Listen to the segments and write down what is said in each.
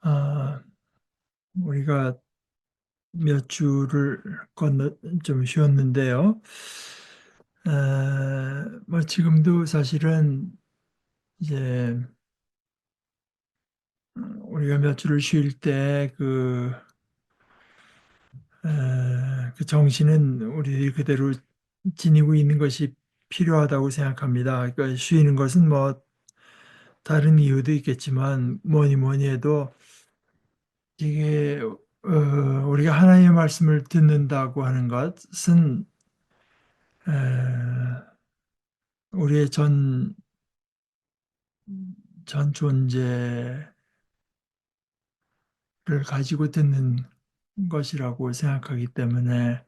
아, 우리가 몇 주를 건너 좀 쉬었는데요. 뭐 지금도 사실은 이제 우리가 몇 주를 쉴 때 그 정신은 우리들이 그대로 지니고 있는 것이 필요하다고 생각합니다. 그러니까 쉬는 것은 뭐 다른 이유도 있겠지만 뭐니 뭐니 해도 이게 우리가 하나님의 말씀을 듣는다고 하는 것은 에, 우리의 전 존재를 가지고 듣는 것이라고 생각하기 때문에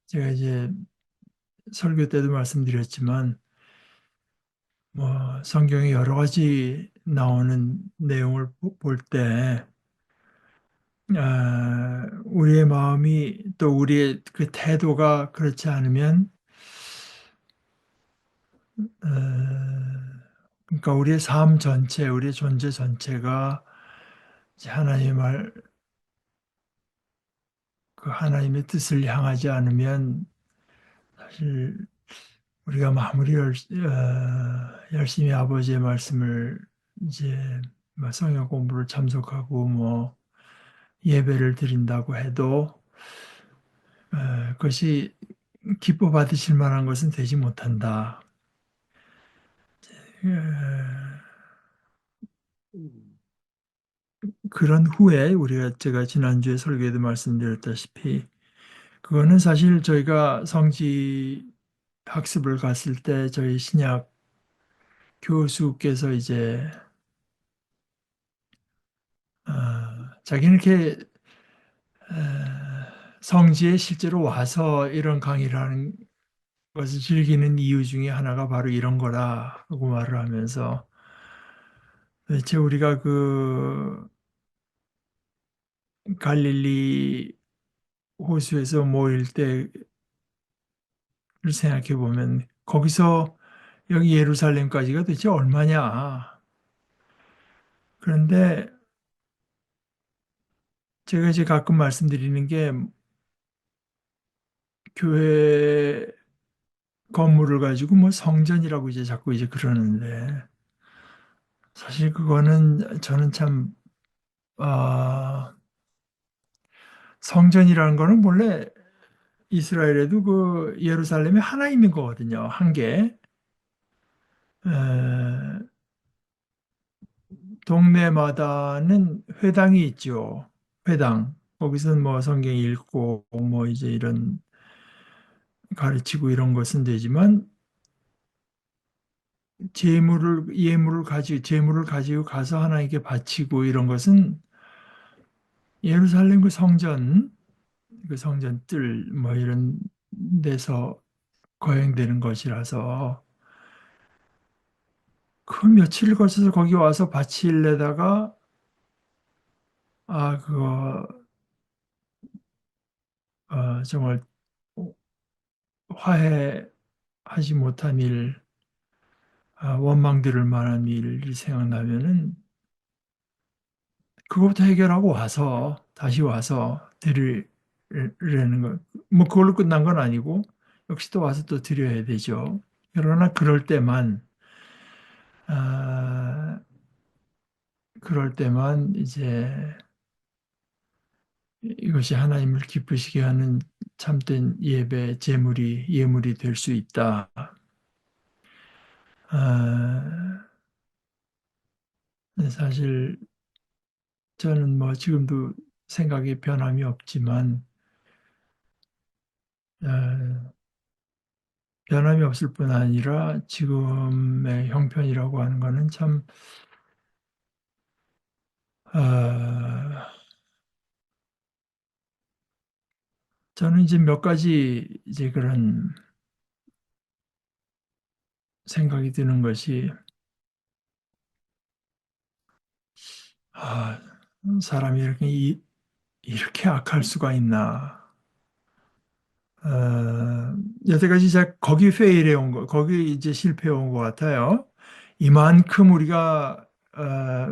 제가 이제 설교 때도 말씀드렸지만 뭐 성경에 여러 가지 나오는 내용을 볼 때 우리의 마음이 또 우리의 그 태도가 그렇지 않으면 그러니까 우리의 삶 전체, 우리의 존재 전체가 이제 그 하나님의 뜻을 향하지 않으면 사실 우리가 열심히 아버지의 말씀을 이제 뭐 성경 공부를 참석하고 뭐 예배를 드린다고 해도 그것이 기뻐 받으실 만한 것은 되지 못한다. 그런 후에 제가 지난주에 설교에도 말씀드렸다시피 그거는 사실 저희가 성지 학습을 갔을 때 저희 신약 교수께서 이제 자기는 이렇게 성지에 실제로 와서 이런 강의를 하는 것을 즐기는 이유 중에 하나가 바로 이런 거라 하고 말을 하면서 대체 우리가 그 갈릴리 호수에서 모일 때를 생각해 보면 거기서 여기 예루살렘까지가 도대체 얼마냐. 그런데 제가 이제 가끔 말씀드리는 게 교회 건물을 가지고 뭐 성전이라고 이제 자꾸 이제 그러는데 사실 그거는 저는 참 성전이라는 거는 원래 이스라엘에도 그 예루살렘에 하나 있는 거거든요. 한 개. 에, 동네마다는 회당이 있죠. 회당. 거기서는 뭐 성경 읽고 뭐 이제 이런 가르치고 이런 것은 되지만 제물을 가지고 가서 하나님께 바치고 이런 것은 예루살렘 그 성전 뜰 뭐 이런 데서 거행되는 것이라서 그 며칠을 거쳐서 거기 와서 바칠래다가 그거 정말 화해하지 못한 일, 원망 들을 만한 일이 생각나면은 그것부터 해결하고 와서 다시 와서 드리려는 것. 뭐 그걸로 끝난 건 아니고 역시 또 와서 또 드려야 되죠. 그러나 아, 그럴 때만 이제 이것이 하나님을 기쁘시게 하는 참된 예물이 될 수 있다. 아, 사실 저는 뭐 지금도 생각에 변함이 없지만 아, 변함이 없을 뿐 아니라 지금의 형편이라고 하는 거는 참 아, 저는 이제 몇 가지 이제 그런 생각이 드는 것이 아, 사람이 이렇게 악할 수가 있나. 여태까지 제가 거기 페일해 온 거, 거기 이제 실패해 온 것 같아요. 이만큼 우리가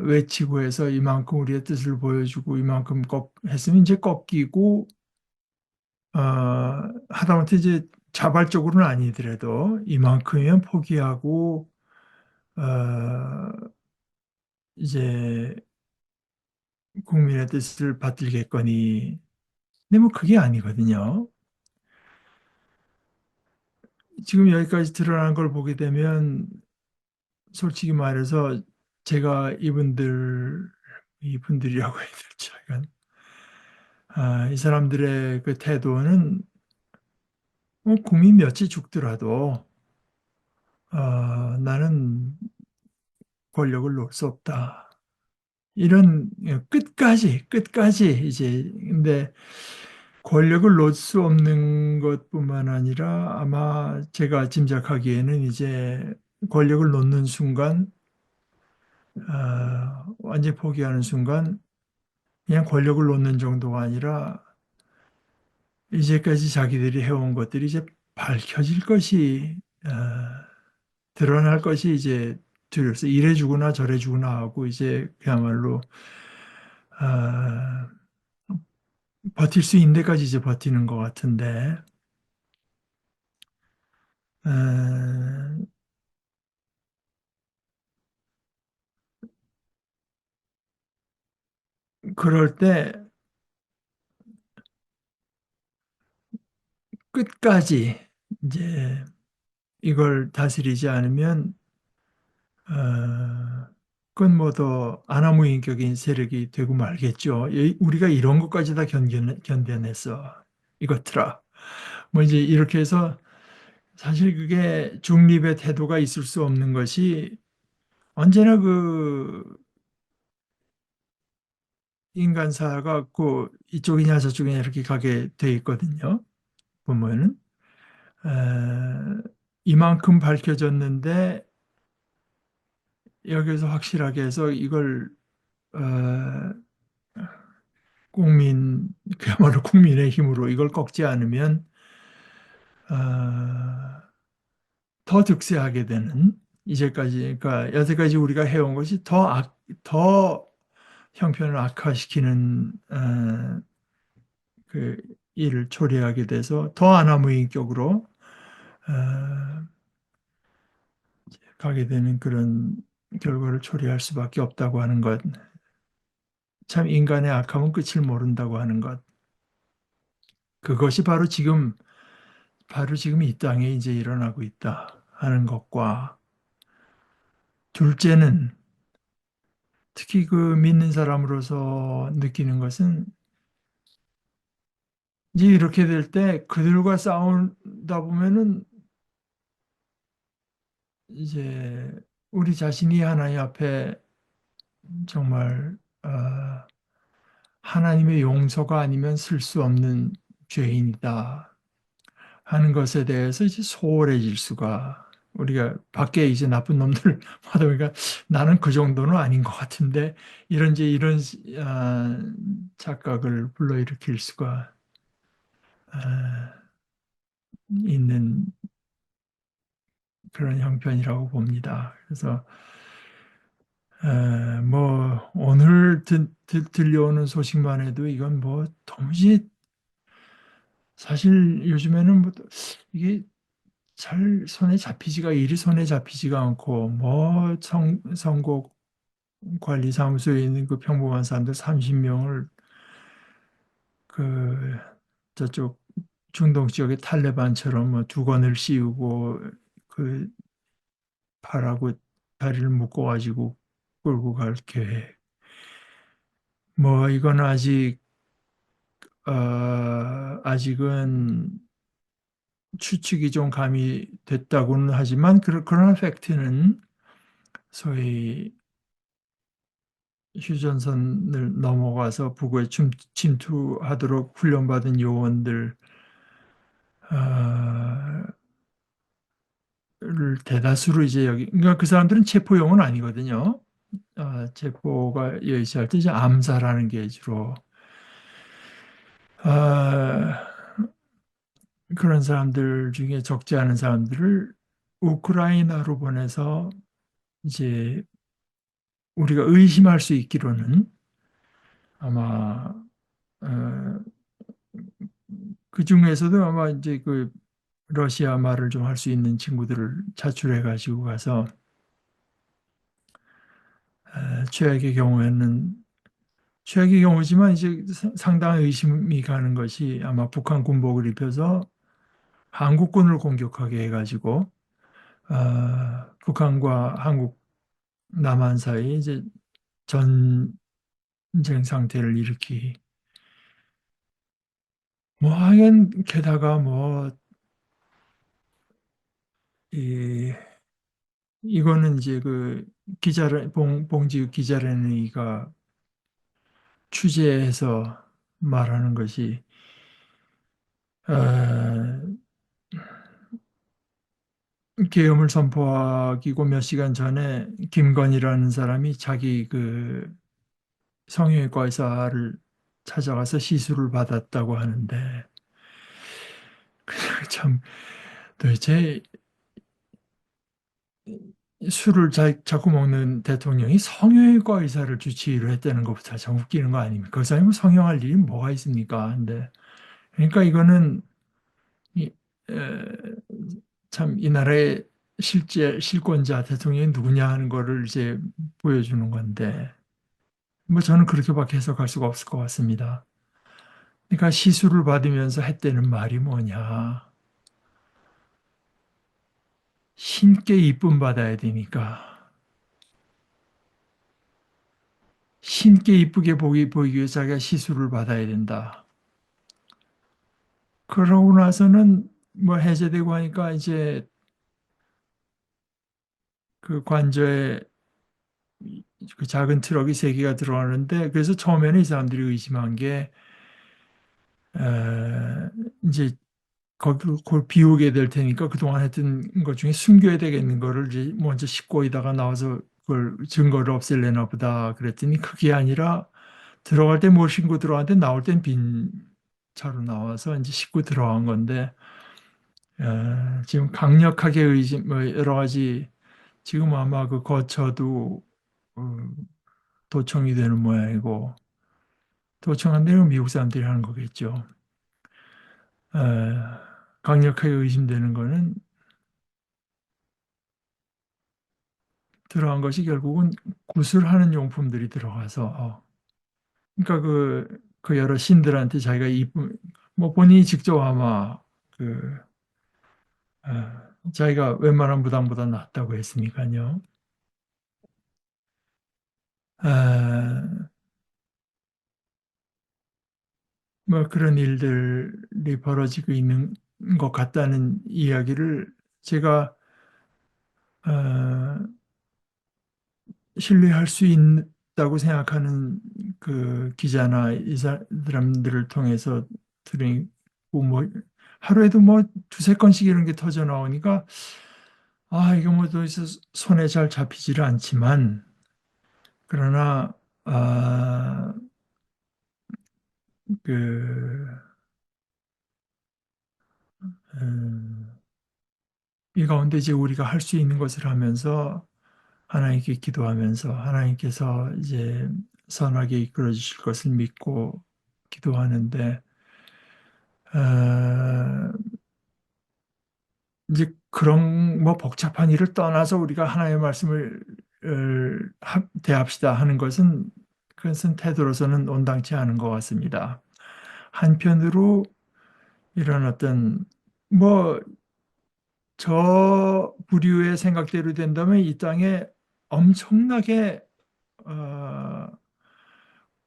외치고 해서 이만큼 우리의 뜻을 보여주고 이만큼 했으면 이제 꺾이고 하다못해 이제 자발적으로는 아니더라도 이만큼이면 포기하고 어, 이제 국민의 뜻을 받들겠거니. 근데 뭐 그게 아니거든요. 지금 여기까지 드러난 걸 보게 되면 솔직히 말해서 제가 이분들이라고 해야 될지, 약간, 이 사람들의 그 태도는 뭐 국민 몇이 죽더라도 나는 권력을 놓을 수 없다. 이런 끝까지 이제. 근데 권력을 놓을 수 없는 것뿐만 아니라 아마 제가 짐작하기에는 이제 권력을 놓는 순간, 완전히 포기하는 순간 그냥 권력을 놓는 정도가 아니라 이제까지 자기들이 해온 것들이 이제 밝혀질 것이, 드러날 것이 이제 두려워서 이래 주거나 저래 주거나 하고 이제 그야말로 아, 버틸 수 있는 데까지 이제 버티는 것 같은데, 에, 그럴 때 끝까지 이제 이걸 다스리지 않으면 그건 뭐 더 아나무인격인 세력이 되고 말겠죠. 우리가 이런 것까지 다 견뎌냈어. 이것들아. 뭐 이제 이렇게 해서 사실 그게 중립의 태도가 있을 수 없는 것이 언제나 그 인간사가 그 이쪽이냐 저쪽이냐 이렇게 가게 돼 있거든요. 보면은 이만큼 밝혀졌는데 여기서 확실하게 해서 이걸 어, 그야말로 국민의 힘으로 이걸 꺾지 않으면 어, 더 득세하게 되는, 이제까지, 그러니까 여태까지 우리가 해온 것이 더 형편을 악화시키는 그 일을 초래하게 돼서 더 아나무인격으로 어, 가게 되는 그런 결과를 초래할 수밖에 없다고 하는 것. 참 인간의 악함은 끝을 모른다고 하는 것. 그것이 바로 지금 이 땅에 이제 일어나고 있다 하는 것과, 둘째는 특히 그 믿는 사람으로서 느끼는 것은 이제 이렇게 될 때 그들과 싸우다 보면은 이제 우리 자신이 하나님 앞에 정말 하나님의 용서가 아니면 쓸 수 없는 죄인이다 하는 것에 대해서 이제 소홀해질 수가, 우리가 밖에 이제 나쁜 놈들 하다 보니까 나는 그 정도는 아닌 것 같은데 이런 이제 이런 착각을 불러일으킬 수가 아, 있는 그런 형편이라고 봅니다. 그래서 뭐 오늘 들려오는 소식만 해도 이건 뭐 도무지, 사실 요즘에는 뭐 이게 잘 일이 손에 잡히지가 않고, 뭐 선거 관리사무소에 있는 그 평범한 사람들 30명을 그 저쪽 중동 지역의 탈레반처럼 뭐 두건을 씌우고 그 팔하고 다리를 묶어가지고 끌고 갈 계획. 뭐 이건 아직은 추측이 좀 가미됐다고는 하지만 그러나 팩트는 소위 휴전선을 넘어가서 북에 침투하도록 훈련받은 요원들 를 대다수로 이제 여기, 그러니까 그 사람들은 체포용은 아니거든요. 체포가 여의치할 때 이제 암살하는 게 주로 아, 그런 사람들 중에 적지 않은 사람들을 우크라이나로 보내서 이제 우리가 의심할 수 있기로는 아마 어, 그 중에서도 아마 이제 그 러시아 말을 좀 할 수 있는 친구들을 차출해 가지고 가서 최악의 경우에는 최악의 경우지만 이제 상당한 의심이 가는 것이 아마 북한 군복을 입혀서 한국군을 공격하게 해가지고 북한과 한국 남한 사이 이제 전쟁 상태를 일으키 뭐 하여간 게다가 뭐 이, 이거는 이제 그 봉지욱 기자련의가 취재해서 말하는 것이 어, 계엄을 선포하기고 몇 시간 전에 김건희라는 사람이 자기 그 성형외과 의사를 찾아가서 시술을 받았다고 하는데 참 도대체 술을 자꾸 먹는 대통령이 성형외과 의사를 주치의로 했다는 것부터 참 웃기는 거 아닙니까? 그 사람이 성형할 일이 뭐가 있습니까? 근데 그러니까 이거는 이, 에, 참 이 나라의 실제 실권자 대통령이 누구냐 하는 거를 이제 보여주는 건데 뭐 저는 그렇게밖에 해석할 수가 없을 것 같습니다. 그러니까 시술을 받으면서 했다는 말이 뭐냐. 신께 이쁨 받아야 되니까. 신께 이쁘게 보이기 위해 자기가 시술을 받아야 된다. 그러고 나서는 뭐 해제되고 하니까 이제 그 관저에 그 작은 트럭이 세 개가 들어가는데 그래서 처음에는 이 사람들이 의심한 게 이제 그걸 비우게 될 테니까 그동안 했던 것 중에 숨겨야 되겠는 거를 이제 먼저 싣고 있다가 나와서 그걸 증거를 없앨래나 보다 그랬더니 그게 아니라 들어갈 때 뭘 신고 들어갔는데 나올 땐 빈 차로 나와서 이제 싣고 들어간 건데 지금 강력하게 의심 뭐 여러 가지 지금 아마 그 거처도 어, 도청이 되는 모양이고 도청한 대로 미국 사람들이 하는 거겠죠. 에, 강력하게 의심되는 거는 들어간 것이 결국은 구슬하는 용품들이 들어가서 그러니까 그 여러 신들한테 자기가 이쁨 뭐 본인이 직접 아마 그 자기가 웬만한 무당보다 낫다고 했으니까요. 뭐 그런 일들이 벌어지고 있는 것 같다는 이야기를 제가 어, 신뢰할 수 있다고 생각하는 그 기자나 이 사람들을 통해서 들으고 뭐 하루에도 뭐 두세 건씩 이런 게 터져 나오니까 이거 뭐 도대체 손에 잘 잡히지를 않지만 그러나 그 음, 이 가운데 이제 우리가 할 수 있는 것을 하면서 하나님께 기도하면서 하나님께서 이제 선하게 이끌어 주실 것을 믿고 기도하는데 어, 이제 그런 뭐 복잡한 일을 떠나서 우리가 하나님의 말씀을 대합시다 하는 것은 그것은 태도로서는 온당치 않은 것 같습니다. 한편으로 이런 어떤 뭐 저 부류의 생각대로 된다면 이 땅에 엄청나게 어,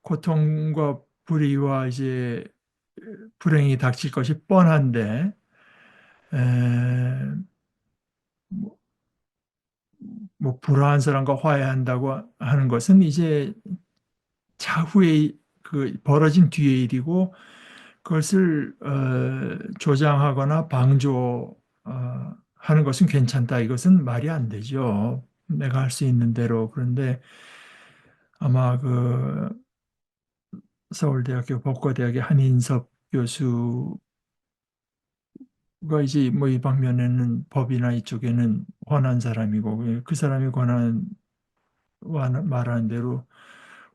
고통과 불의와 이제 불행이 닥칠 것이 뻔한데 에, 뭐, 뭐 불화한 사람과 화해한다고 하는 것은 이제 차후에 그 벌어진 뒤의 일이고 그것을 조장하거나 방조하는 것은 괜찮다. 이것은 말이 안 되죠. 내가 할 수 있는 대로. 그런데 아마 그 서울대학교 법과대학의 한인섭 교수가 이제 뭐 이 방면에는 법이나 이쪽에는 권한 사람이고 그 사람이 권한 말하는 대로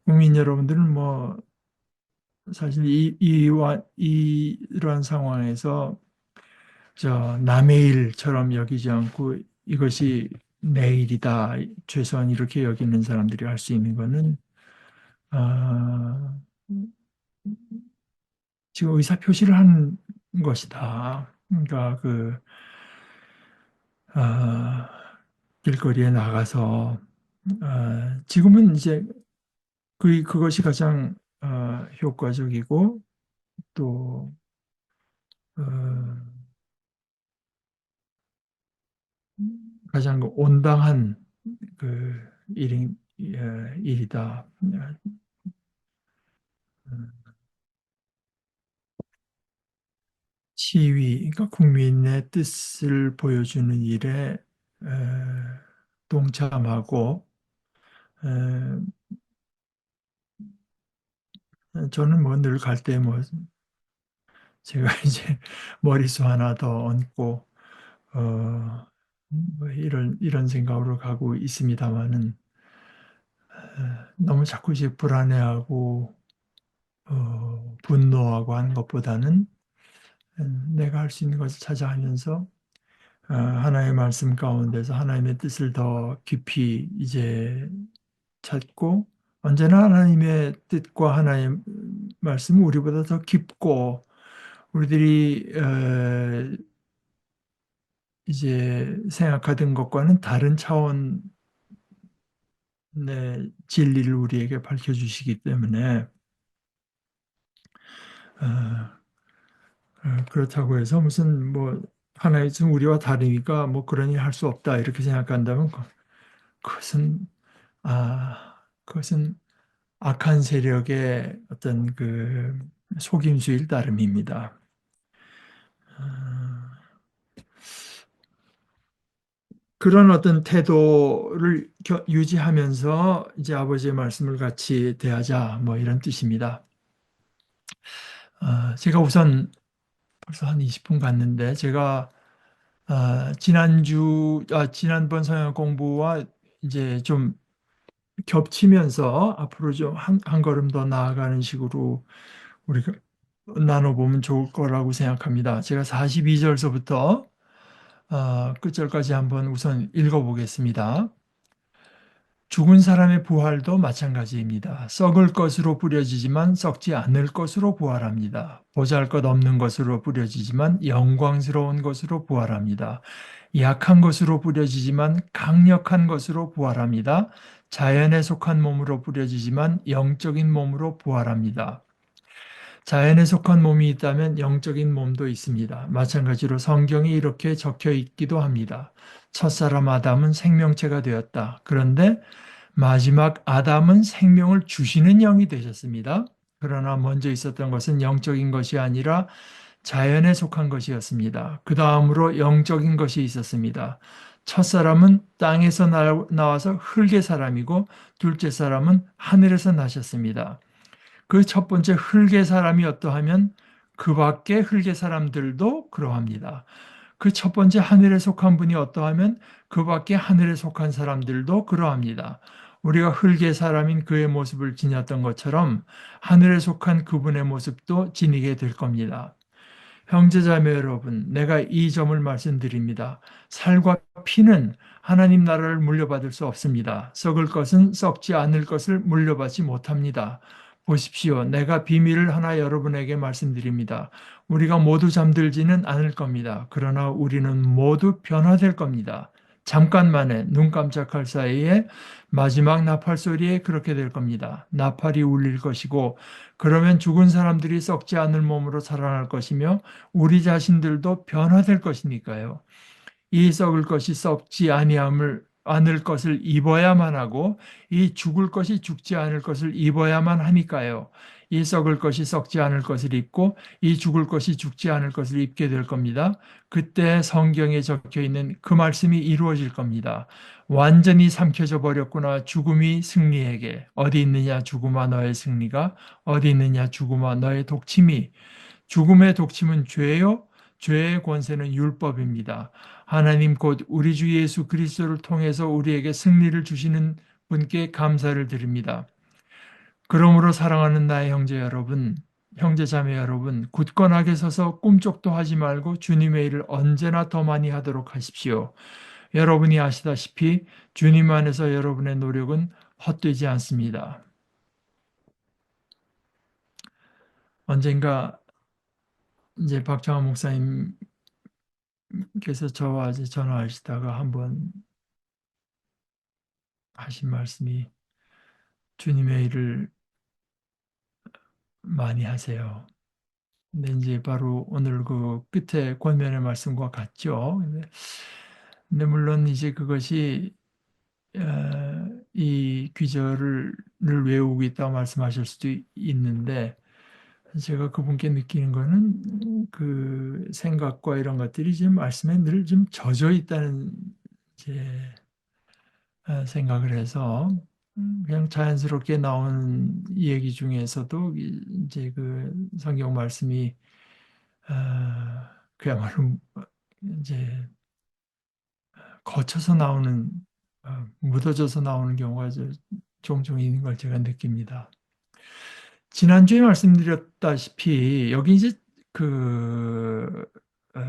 국민 여러분들은 뭐 사실 이러한 상황에서 남의 일처럼 여기지 않고 이것이 내 일이다, 최소한 이렇게 여기는 사람들이 할 수 있는 거는 아, 지금 의사 표시를 한 것이다. 그러니까 아, 길거리에 나가서 지금은 이제 그것이 가장 효과적이고 또 어, 가장 온당한 그 일이다. 시위, 그러니까 국민의 뜻을 보여주는 일에 에, 동참하고 저는 뭐 늘 갈 때 뭐 제가 이제 머리수 하나 더 얹고 뭐 이런 생각으로 가고 있습니다만은 너무 자꾸 이제 불안해하고 분노하고 하는 것보다는 내가 할 수 있는 것을 찾아가면서 하나님의 말씀 가운데서 하나님의 뜻을 더 깊이 이제 찾고 언제나 하나님의 뜻과 하나님의 말씀은 우리보다 더 깊고 우리들이 이제 생각하던 것과는 다른 차원의 진리를 우리에게 밝혀주시기 때문에 어, 그렇다고 해서 무슨 뭐 하나의 좀 우리와 다르니까 뭐 그러니 할 수 없다 이렇게 생각한다면 그것은 그것은 악한 세력의 어떤 그 속임수일 따름입니다. 어, 그런 어떤 태도를 유지하면서 이제 아버지의 말씀을 같이 대하자 뭐 이런 뜻입니다. 제가 우선 벌써 한 20분 갔는데 제가 지난번 성경 공부와 이제 좀 겹치면서 앞으로 좀 한 걸음 더 나아가는 식으로 우리가 나눠보면 좋을 거라고 생각합니다. 제가 42절서부터 끝절까지 한번 우선 읽어보겠습니다. 죽은 사람의 부활도 마찬가지입니다. 썩을 것으로 뿌려지지만 썩지 않을 것으로 부활합니다. 보잘것없는 것으로 뿌려지지만 영광스러운 것으로 부활합니다. 약한 것으로 뿌려지지만 강력한 것으로 부활합니다. 자연에 속한 몸으로 뿌려지지만 영적인 몸으로 부활합니다. 자연에 속한 몸이 있다면 영적인 몸도 있습니다. 마찬가지로 성경이 이렇게 적혀 있기도 합니다. 첫사람 아담은 생명체가 되었다. 그런데 마지막 아담은 생명을 주시는 영이 되셨습니다. 그러나 먼저 있었던 것은 영적인 것이 아니라 자연에 속한 것이었습니다. 그 다음으로 영적인 것이 있었습니다. 첫사람은 땅에서 나와서 흙의 사람이고 둘째 사람은 하늘에서 나셨습니다. 그 첫 번째 흙의 사람이 어떠하면 그 밖에 흙의 사람들도 그러합니다. 그 첫 번째 하늘에 속한 분이 어떠하면 그 밖에 하늘에 속한 사람들도 그러합니다. 우리가 흙의 사람인 그의 모습을 지녔던 것처럼 하늘에 속한 그분의 모습도 지니게 될 겁니다. 형제자매 여러분, 내가 이 점을 말씀드립니다. 살과 피는 하나님 나라를 물려받을 수 없습니다. 썩을 것은 썩지 않을 것을 물려받지 못합니다. 보십시오. 내가 비밀을 하나 여러분에게 말씀드립니다. 우리가 모두 잠들지는 않을 겁니다. 그러나 우리는 모두 변화될 겁니다. 잠깐만에 눈 깜짝할 사이에 마지막 나팔 소리에 그렇게 될 겁니다. 나팔이 울릴 것이고 그러면 죽은 사람들이 썩지 않을 몸으로 살아날 것이며 우리 자신들도 변화될 것이니까요. 이 썩을 것이 썩지 아니함을 않을 것을 입어야만 하고 이 죽을 것이 죽지 않을 것을 입어야만 하니까요. 이 썩을 것이 썩지 않을 것을 입고 이 죽을 것이 죽지 않을 것을 입게 될 겁니다. 그때 성경에 적혀 있는 그 말씀이 이루어질 겁니다. 완전히 삼켜져 버렸구나 죽음이 승리에게. 어디 있느냐 죽음아 너의 승리가, 어디 있느냐 죽음아 너의 독침이. 죽음의 독침은 죄요, 죄의 권세는 율법입니다. 하나님 곧 우리 주 예수 그리스도를 통해서 우리에게 승리를 주시는 분께 감사를 드립니다. 그러므로 사랑하는 나의 형제 여러분, 형제 자매 여러분, 굳건하게 서서 꿈쩍도 하지 말고 주님의 일을 언제나 더 많이 하도록 하십시오. 여러분이 아시다시피 주님 안에서 여러분의 노력은 헛되지 않습니다. 언젠가 이제 박정환 목사님께서 저와 이제 전화하시다가 한번 하신 말씀이 주님의 일을 많이 하세요. 근데 이제 바로 오늘 그 끝에 권면의 말씀과 같죠. 근데 물론 이제 그것이 이 귀절을 외우고 있다고 말씀하실 수도 있는데 제가 그분께 느끼는 거는 그 생각과 이런 것들이 지금 말씀에 늘 좀 젖어 있다는 이제 생각을 해서 그냥 자연스럽게 나오는 얘기 중에서도 이제 그 성경 말씀이 그야말로 이제 거쳐서 나오는 묻어져서 나오는 경우가 종종 있는 걸 제가 느낍니다. 지난주에 말씀드렸다시피 여기 이제 그 어,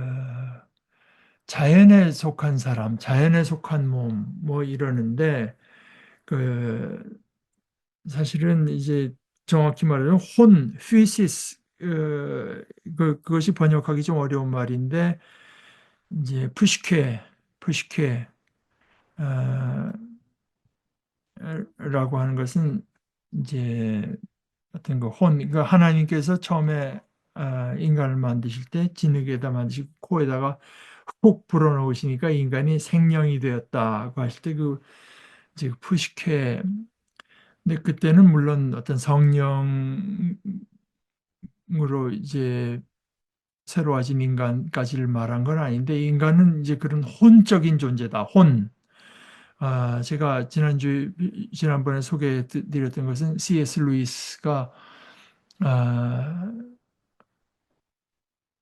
자연에 속한 사람, 자연에 속한 몸, 뭐 이러는데 그 사실은 이제 정확히 말하면 혼, 휘시스 그것이 번역하기 좀 어려운 말인데 이제 푸시케 어, 라고 하는 것은 이제 어떤 그 그러니까 하나님께서 처음에 인간을 만드실 때 진흙에다 만드시고 코에다가 훅 불어넣으시니까 인간이 생명이 되었다고 하실 때 그 이제 푸시케 근데 그때는 물론 어떤 성령으로 이제 새로워진 인간까지를 말한 건 아닌데 인간은 이제 그런 혼적인 존재다. 혼. 제가 지난번에 소개해 드렸던 것은 C.S. 루이스가 아,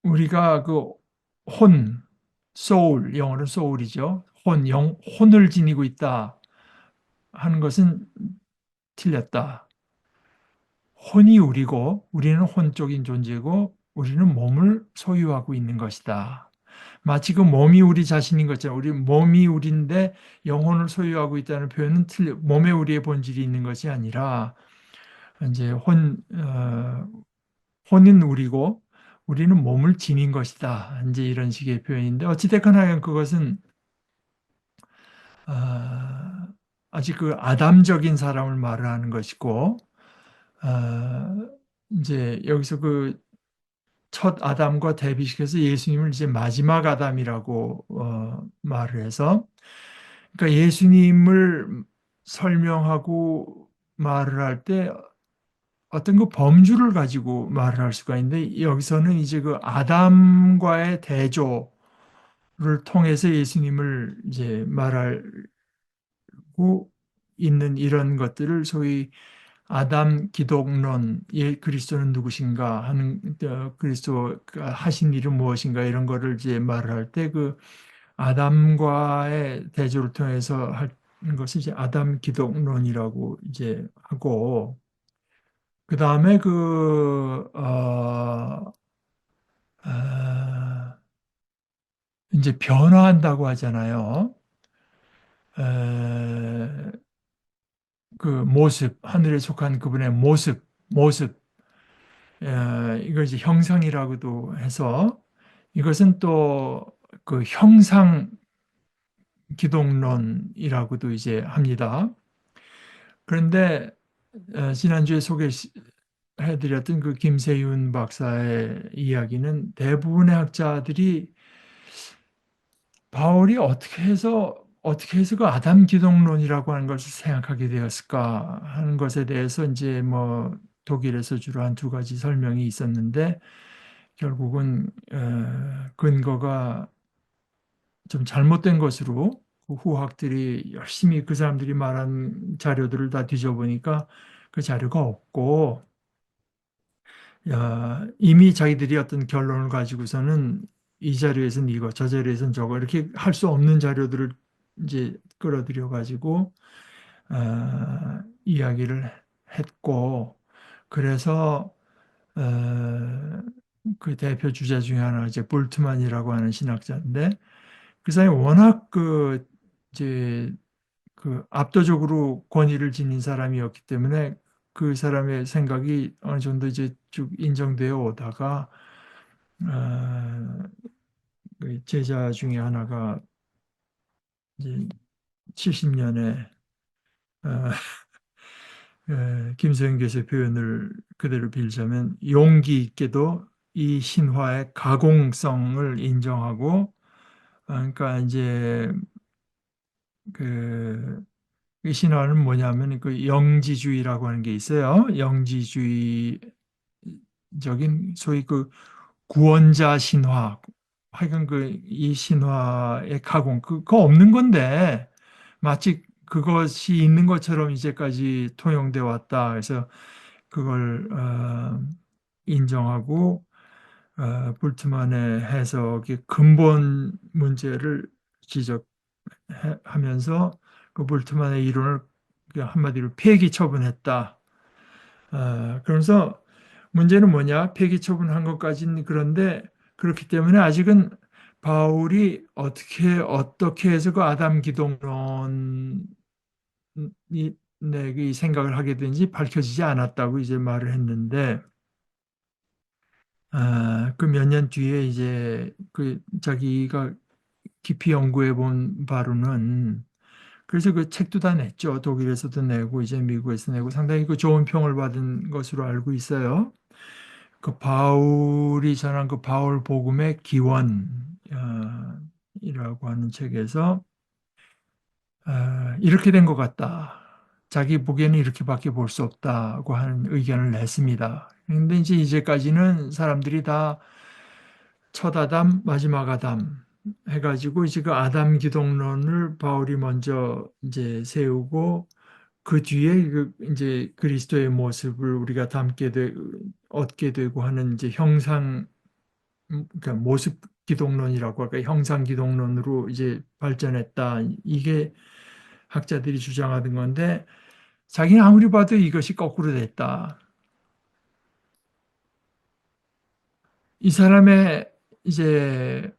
우리가 그 혼, 소울, 영어로 소울이죠. 혼을 지니고 있다 하는 것은 틀렸다. 혼이 우리고 우리는 혼적인 존재고 우리는 몸을 소유하고 있는 것이다. 마치 그 몸이 우리 자신인 것처럼 우리 몸이 우리인데 영혼을 소유하고 있다는 표현은 몸에 우리의 본질이 있는 것이 아니라 이제 혼은 우리고 우리는 몸을 지닌 것이다. 이제 이런 식의 표현인데 어찌됐건 하여 그것은 어, 아직 그 아담적인 사람을 말하는 것이고 어, 이제 여기서 그 첫 아담과 대비시켜서 예수님을 이제 마지막 아담이라고 말을 해서 그러니까 예수님을 설명하고 말을 할 때 어떤 그 범주를 가지고 말을 할 수가 있는데 여기서는 이제 그 아담과의 대조를 통해서 예수님을 이제 말하고 있는 이런 것들을 소위 아담 기독론, 그리스도는 누구신가 하는 그리스도가 하신 일은 무엇인가 이런 거를 이제 말을 할 때 그 아담과의 대조를 통해서 하는 것을 이제 아담 기독론이라고 이제 하고 그 다음에 이제 변화한다고 하잖아요. 에, 그 모습, 하늘에 속한 그분의 모습, 이걸 이제 형상이라고도 해서 이것은 또 그 형상 기독론이라고도 이제 합니다. 그런데 지난주에 소개해드렸던 그 김세윤 박사의 이야기는 대부분의 학자들이 바울이 어떻게 해서 그 아담 기독론이라고 하는 것을 생각하게 되었을까 하는 것에 대해서 이제 뭐 독일에서 주로 한 두 가지 설명이 있었는데 결국은 근거가 좀 잘못된 것으로 그 후학들이 열심히 그 사람들이 말한 자료들을 다 뒤져보니까 그 자료가 없고 이미 자기들이 어떤 결론을 가지고서는 이 자료에서는 이거, 저 자료에서는 저거 이렇게 할 수 없는 자료들을 이제 끌어들여 가지고 이야기를 했고, 그래서 그 대표 주자 중에 하나가 이제 볼트만이라고 하는 신학자인데, 그 사람이 워낙 이제 압도적으로 권위를 지닌 사람이었기 때문에 그 사람의 생각이 어느 정도 이제 쭉 인정되어 오다가, 그 제자 중에 하나가 이제 70년에 김소영 교수의 표현을 그대로 빌자면 용기 있게도 이 신화의 가공성을 인정하고, 그러니까 이제 그 이 신화는 뭐냐면 그 영지주의라고 하는 게 있어요. 영지주의적인 소위 그 구원자 신화. 하여간 이 신화의 가공 그거 없는 건데 마치 그것이 있는 것처럼 이제까지 통용돼 왔다. 그래서 그걸 인정하고 볼트만의 해석의 근본 문제를 지적하면서 그 볼트만의 이론을 한마디로 폐기 처분했다. 그래서 문제는 뭐냐? 폐기 처분한 것까지는 그런데 그렇기 때문에 아직은 바울이 어떻게 해서 그 아담 기독론이 이 생각을 하게 된지 밝혀지지 않았다고 이제 말을 했는데, 그 몇 년 뒤에 이제 그 자기가 깊이 연구해 본 바로는, 그래서 그 책도 다 냈죠. 독일에서도 내고 이제 미국에서 내고 상당히 그 좋은 평을 받은 것으로 알고 있어요. 그 바울이 전한 그 바울 복음의 기원이라고 하는 책에서 이렇게 된 것 같다. 자기 보기에는 이렇게밖에 볼 수 없다고 하는 의견을 냈습니다. 그런데 이제 이제까지는 사람들이 다 첫 아담, 마지막 아담 해가지고 이제 그 아담 기독론을 바울이 먼저 이제 세우고 그 뒤에 이제 그리스도의 모습을 우리가 얻게 되고 하는 이제 그러니까 모습 기독론이라고 할까 형상 기독론으로 이제 발전했다. 이게 학자들이 주장하던 건데 자기는 아무리 봐도 이것이 거꾸로 됐다. 이 사람의 이제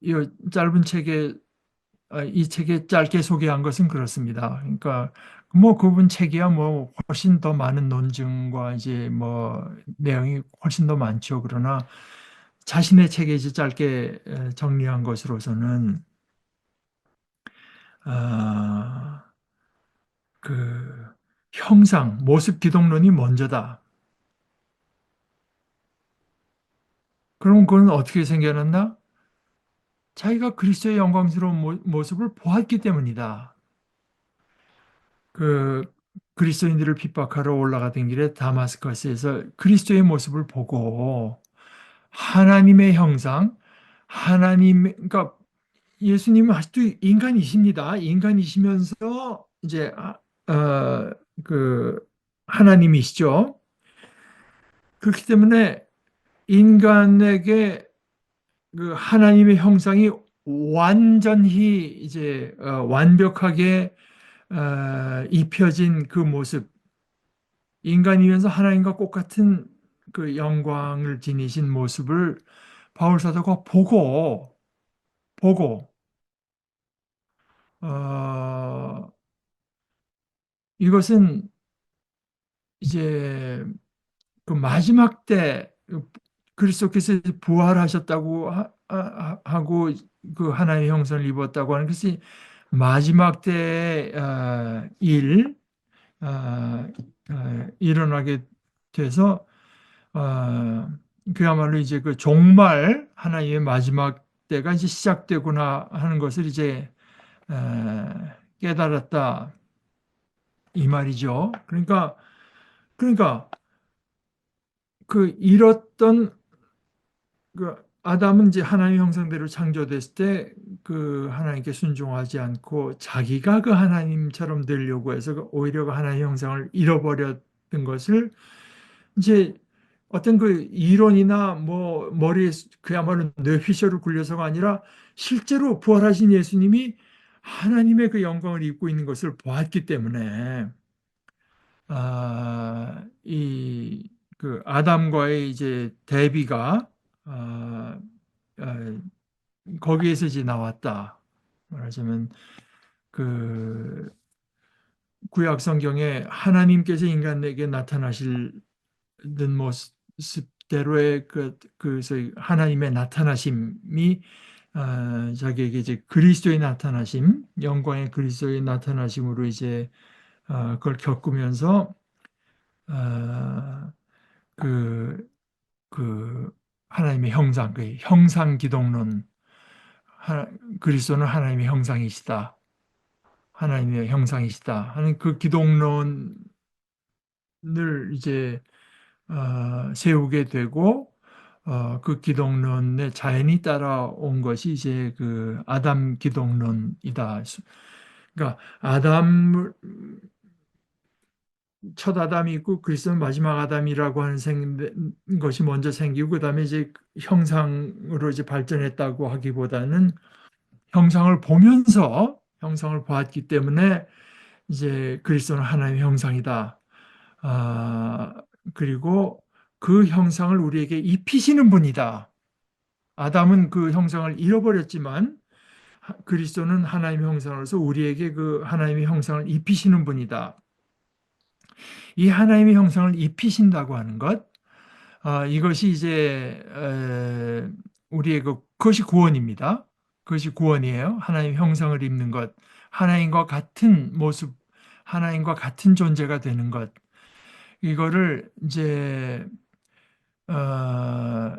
이 짧은 책에 이 책에 짧게 소개한 것은 그렇습니다. 그러니까 뭐 그분 책이야 뭐 훨씬 더 많은 논증과 이제 뭐 내용이 훨씬 더 많죠. 그러나 자신의 책에 이제 짧게 정리한 것으로서는 아, 그 모습 기독론이 먼저다. 그럼 그건 어떻게 생겨났나? 자기가 그리스도의 영광스러운 모습을 보았기 때문이다. 그 그리스도인들을 핍박하러 올라가던 길에 다마스커스에서 그리스도의 모습을 보고 하나님의 형상, 그러니까 예수님은 아직도 인간이십니다. 인간이시면서 이제 그 하나님이시죠. 그렇기 때문에 인간에게 그 하나님의 형상이 완전히 이제 완벽하게 입혀진 그 모습, 인간이면서 하나님과 똑같은 그 영광을 지니신 모습을 바울 사도가 보고 어, 이것은 이제 그 마지막 때 그리스도께서 부활하셨다고 하고 그 하나님의 형상을 입었다고 하는 것이 마지막 때의 일어나게 돼서 그야말로 이제 그 종말 하나님의 마지막 때가 이제 시작되구나 하는 것을 이제 깨달았다 이 말이죠. 그러니까 그 잃었던 그 아담은 이제 하나님의 형상대로 창조됐을 때 그 하나님께 순종하지 않고 자기가 그 하나님처럼 되려고 해서 오히려 그 하나님의 형상을 잃어버렸던 것을 이제 어떤 그 이론이나 뭐 머리에 그야말로 뇌피셜을 굴려서가 아니라 실제로 부활하신 예수님이 하나님의 그 영광을 입고 있는 것을 보았기 때문에 이 그 아담과의 이제 대비가 아, 아, 거기에서 이제 나왔다. 말하자면 그 구약 성경에 하나님께서 인간에게 나타나실 모습대로의 그 소위 하나님의 나타나심이 자기에게 이제 그리스도의 나타나심, 영광의 그리스도의 나타나심으로 이제 그걸 겪으면서 어, 그, 그 하나님의 형상, 그 형상 기독론, 그리스도는 하나님의 형상이시다. 하나님의 형상이시다 하는 그 기독론을 이제 세우게 되고 그 기독론의 자연이 따라온 것이 이제 그 아담 기독론이다. 그러니까 아담 첫 아담이 있고 그리스도는 마지막 아담이라고 하는 것이 먼저 생기고 그다음에 이제 형상으로 이제 발전했다고 하기보다는 형상을 보았기 때문에 이제 그리스도는 하나님의 형상이다. 아, 그리고 그 형상을 우리에게 입히시는 분이다. 아담은 그 형상을 잃어버렸지만 그리스도는 하나님의 형상으로서 우리에게 그 하나님의 형상을 입히시는 분이다. 이 하나님의 형상을 입히신다고 하는 것, 이것이 이제 우리의 그것이 구원입니다. 그것이 구원이에요. 하나님의 형상을 입는 것, 하나님과 같은 모습, 하나님과 같은 존재가 되는 것. 이거를 이제 어,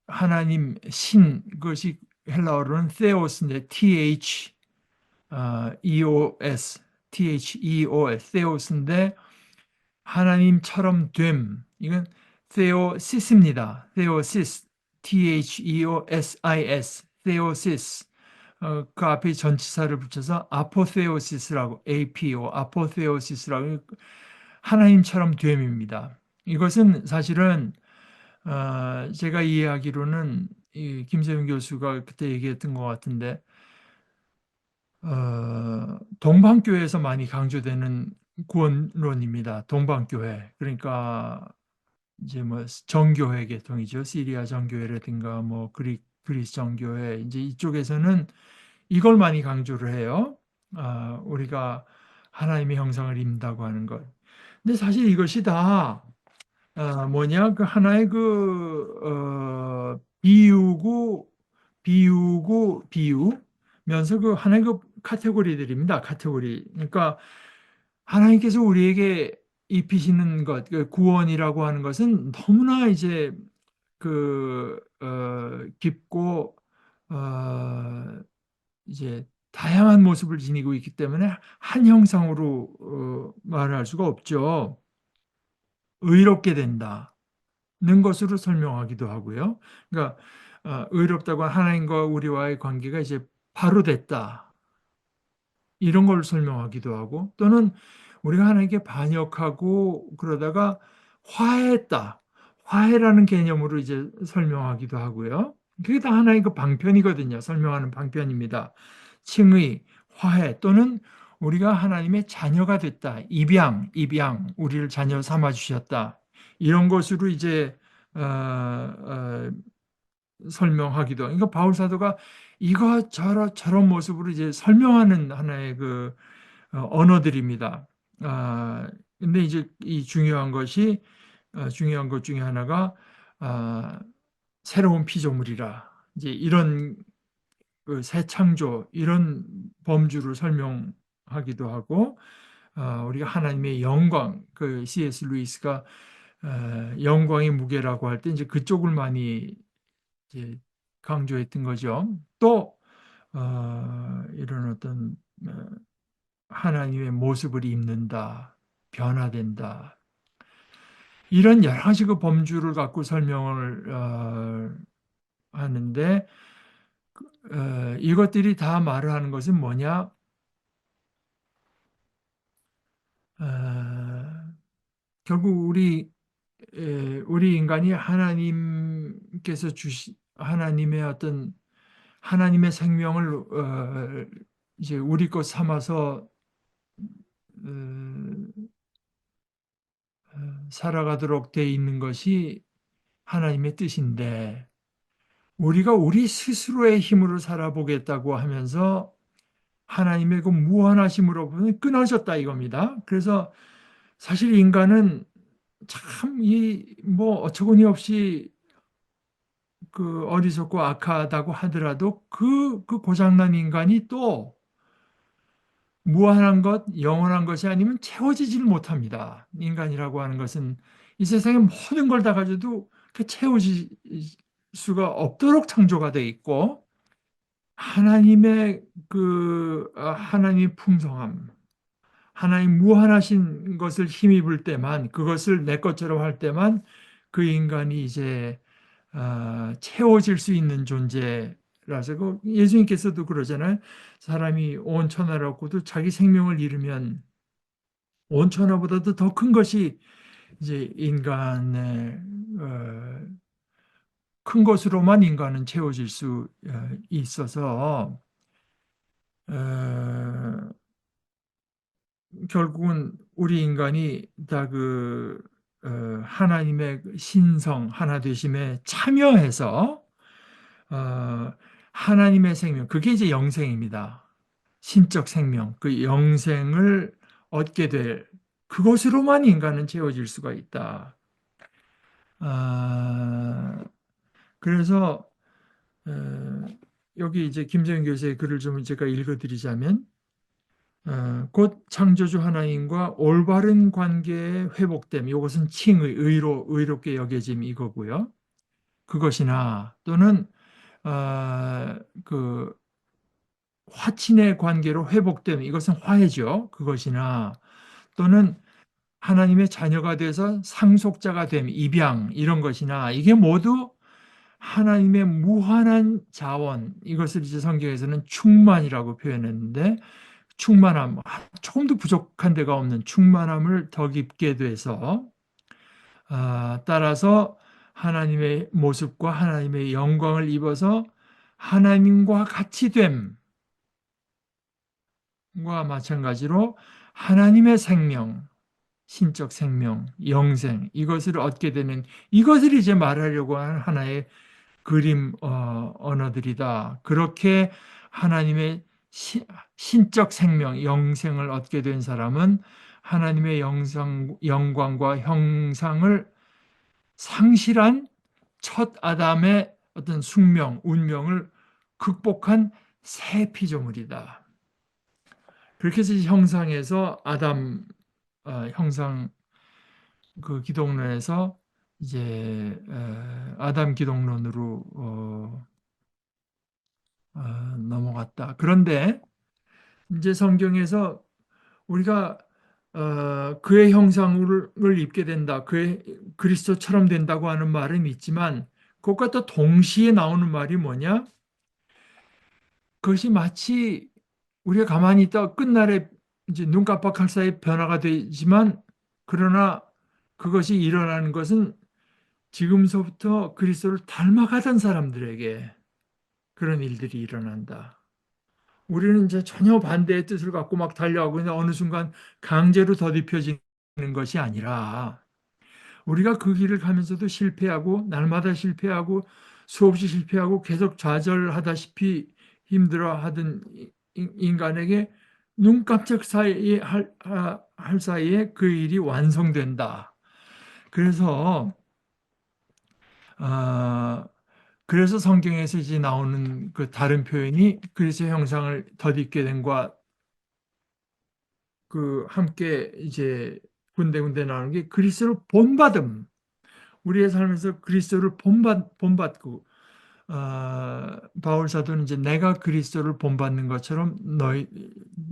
하나님 신 그것이 헬라어로는 theos인데 theos theos theos인데 하나님처럼 됨 이건 theosis입니다. theosis theosis theosis 그 앞에 전치사를 붙여서 아포theosis라고 apo 아포theosis라고 하나님처럼 됨입니다. 이것은 사실은 제가 이해하기로는 이 김세윤 교수가 그때 얘기했던 것 같은데 동방교회에서 많이 강조되는 구원론입니다. 동방교회 그러니까 이제 뭐 정교회 계통이죠. 시리아 정교회라든가 뭐 그리스 정교회 이제 이쪽에서는 이걸 많이 강조를 해요. 우리가 하나님의 형상을 입는다고 하는 것. 근데 사실 이것이 다 뭐냐 그 하나의 비유면서 그 하나의 그 카테고리들입니다. 카테고리. 그러니까 하나님께서 우리에게 입히시는 것, 그 구원이라고 하는 것은 너무나 이제 깊고 이제 다양한 모습을 지니고 있기 때문에 한 형상으로 말할 수가 없죠. 의롭게 된다는 것으로 설명하기도 하고요. 그러니까 의롭다고 하나님과 우리와의 관계가 이제 바로 됐다. 이런 걸 설명하기도 하고 또는 우리가 하나님께 반역하고 그러다가 화해했다. 화해라는 개념으로 이제 설명하기도 하고요. 그게 다 하나의 그 방편이거든요. 설명하는 방편입니다. 칭의, 화해 또는 우리가 하나님의 자녀가 됐다. 입양, 우리를 자녀 삼아 주셨다. 이런 것으로 이제 설명하기도. 그러니까 바울 사도가 저런 모습으로 이제 설명하는 하나의 그 언어들입니다. 근데 이제 이 중요한 것 중에 하나가 새로운 피조물이라 이제 이런 그새 창조 이런 범주를 설명하기도 하고 우리가 하나님의 영광 그 C.S. 루이스가 영광의 무게라고 할 때 이제 그쪽을 많이 이제 강조했던 거죠. 또 이런 어떤 하나님의 모습을 입는다, 변화된다. 이런 여러 가지 그 범주를 갖고 설명을 하는데 이것들이 다 말을 하는 것은 뭐냐? 어, 결국 우리 인간이 하나님께서 주신 하나님의 어떤 하나님의 생명을 이제 우리 것 삼아서 어, 살아가도록 돼 있는 것이 하나님의 뜻인데 우리가 우리 스스로의 힘으로 살아보겠다고 하면서 하나님의 그 무한하심으로부터 끊어졌다 이겁니다. 그래서 사실 인간은 참 이 뭐 어처구니 없이 그 어리석고 악하다고 하더라도 그 고장난 인간이 또 무한한 것, 영원한 것이 아니면 채워지지를 못합니다. 인간이라고 하는 것은 이 세상의 모든 걸 다 가져도 그 채워질 수가 없도록 창조가 돼 있고 하나님의 하나님의 풍성함, 하나님 무한하신 것을 힘입을 때만 그것을 내 것처럼 할 때만 그 인간이 이제 채워질 수 있는 존재라서 그 예수님께서도 그러잖아요. 사람이 온 천하를 얻고도 자기 생명을 잃으면 온 천하보다도 더 큰 것이 이제 인간의 큰 것으로만 인간은 채워질 수 있어서 어, 결국은 우리 인간이 다 하나님의 신성 하나 되심에 참여해서 하나님의 생명 그게 이제 영생입니다. 신적 생명 그 영생을 얻게 될 그것으로만 인간은 채워질 수가 있다. 아, 그래서 어, 여기 이제 김정인 교수의 글을 좀 제가 읽어드리자면 곧 창조주 하나님과 올바른 관계의 회복됨, 이것은 칭의, 의롭게 여겨짐 이거고요. 그것이나 또는 그 화친의 관계로 회복됨, 이것은 화해죠. 그것이나 또는 하나님의 자녀가 돼서 상속자가 됨, 입양 이런 것이나 이게 모두 하나님의 무한한 자원, 이것을 이제 성경에서는 충만이라고 표현했는데 충만함, 조금도 부족한 데가 없는 충만함을 덧입게 돼서 따라서 하나님의 모습과 하나님의 영광을 입어서 하나님과 같이 됨과 마찬가지로 하나님의 생명, 신적 생명, 영생 이것을 얻게 되는 이것을 이제 말하려고 하는 하나의 그림 언어들이다. 그렇게 하나님의 신적 생명, 영생을 얻게 된 사람은 하나님의 영광과 형상을 상실한 첫 아담의 어떤 숙명, 운명을 극복한 새 피조물이다. 그렇게 해서 형상에서 아담 형상 그 기독론에서 이제 아담 기독론으로 넘어갔다. 그런데 이제 성경에서 우리가 그의 형상을 입게 된다. 그의 그리스도처럼 된다고 하는 말은 있지만 그것과 또 동시에 나오는 말이 뭐냐? 그것이 마치 우리가 가만히 있다 끝날에 이제 눈 깜빡할 사이에 변화가 되지만 그러나 그것이 일어나는 것은 지금서부터 그리스도를 닮아가던 사람들에게 그런 일들이 일어난다. 우리는 이제 전혀 반대의 뜻을 갖고 막 달려가고 있는데 어느 순간 강제로 더딥혀지는 것이 아니라 우리가 그 길을 가면서도 실패하고 날마다 실패하고 수없이 실패하고 계속 좌절하다시피 힘들어하던 인간에게 눈 깜짝 사이에 할 사이에 그 일이 완성된다. 그래서 아, 그래서 성경에서 이제 나오는 그 다른 표현이 그리스도의 형상을 덧입게 된과 그 함께 이제 군데군데 나오는 게 그리스도를 본받음. 우리의 삶에서 그리스도를 본받고 바울 사도는 이제 내가 그리스도를 본받는 것처럼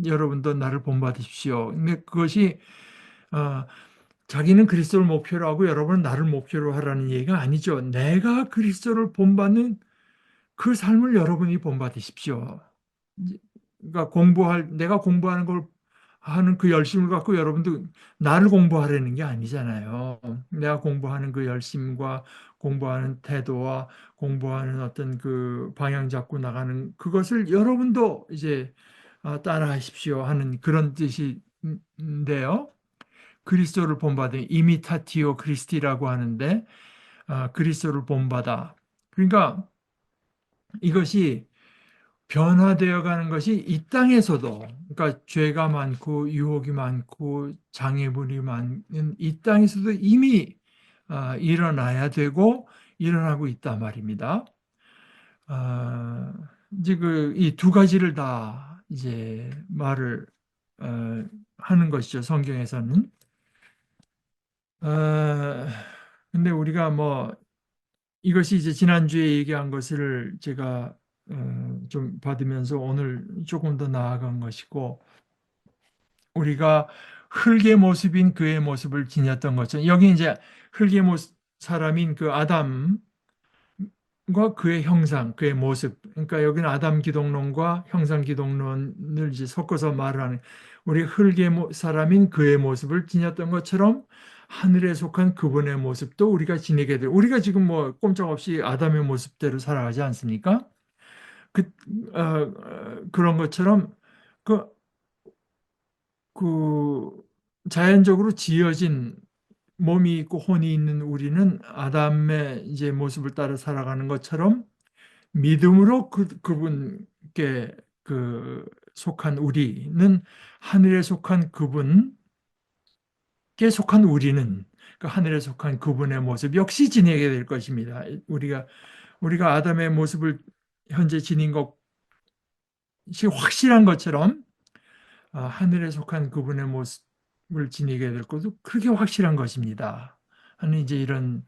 여러분도 나를 본받으십시오. 근데 그것이 어, 자기는 그리스도를 목표로 하고 여러분은 나를 목표로 하라는 얘기가 아니죠. 내가 그리스도를 본받는 그 삶을 여러분이 본받으십시오. 그러니까 내가 공부하는 걸 하는 그 열심을 갖고 여러분도 나를 공부하려는 게 아니잖아요. 내가 공부하는 그 열심과 공부하는 태도와 공부하는 어떤 그 방향 잡고 나가는 그것을 여러분도 이제 따라하십시오 하는 그런 뜻인데요. 그리스도를 본받은 이미타티오 크리스티라고 하는데 그리스도를 본받아. 그러니까 이것이 변화되어 가는 것이 이 땅에서도, 그러니까 죄가 많고 유혹이 많고 장애물이 많은 이 땅에서도 이미 일어나야 되고 일어나고 있단 말입니다. 아, 이제 이 두 가지를 다 이제 말을 하는 것이죠, 성경에서는. 어, 근데 우리가 뭐 이것이 이제 지난주에 얘기한 것을 제가 좀 받으면서 오늘 조금 더 나아간 것이고, 우리가 흙의 모습인 그의 모습을 지녔던 것처럼 여기 이제 흙의 모습 사람인 그 아담과 그의 형상, 그의 모습. 그러니까 여기는 아담 기독론과 형상 기독론을 이제 섞어서 말하는, 우리 흙의 사람인 그의 모습을 지녔던 것처럼 하늘에 속한 그분의 모습도 우리가 지니게 돼. 우리가 지금 뭐 꼼짝없이 아담의 모습대로 살아가지 않습니까? 그, 그런 것처럼 그, 그 자연적으로 지어진 몸이 있고 혼이 있는 우리는 아담의 이제 모습을 따라 살아가는 것처럼 믿음으로 그분께 속한 우리는, 하늘에 속한 그분께 속한 우리는 그 하늘에 속한 그분의 모습 역시 지니게 될 것입니다. 우리가 아담의 모습을 현재 지닌 것이 확실한 것처럼 하늘에 속한 그분의 모습을 지니게 될 것도 그렇게 확실한 것입니다 하는 이제 이런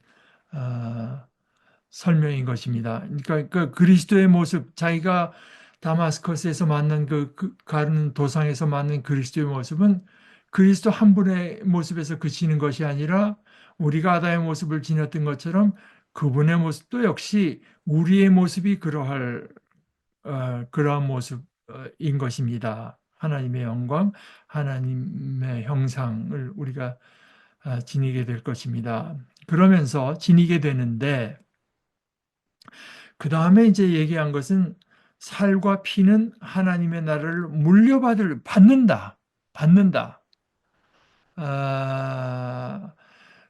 어, 설명인 것입니다. 그러니까 그 그리스도의 모습, 자기가 다마스커스에서 만난 가는 도상에서 만난 그리스도의 모습은 그리스도 한 분의 모습에서 그치는 것이 아니라 우리가 아다의 모습을 지녔던 것처럼 그분의 모습도 역시 우리의 모습이 그러한 모습인 것입니다. 하나님의 영광, 하나님의 형상을 우리가 지니게 될 것입니다. 그러면서 지니게 되는데, 그 다음에 이제 얘기한 것은 살과 피는 하나님의 나라를 받는다. 받는다. 아,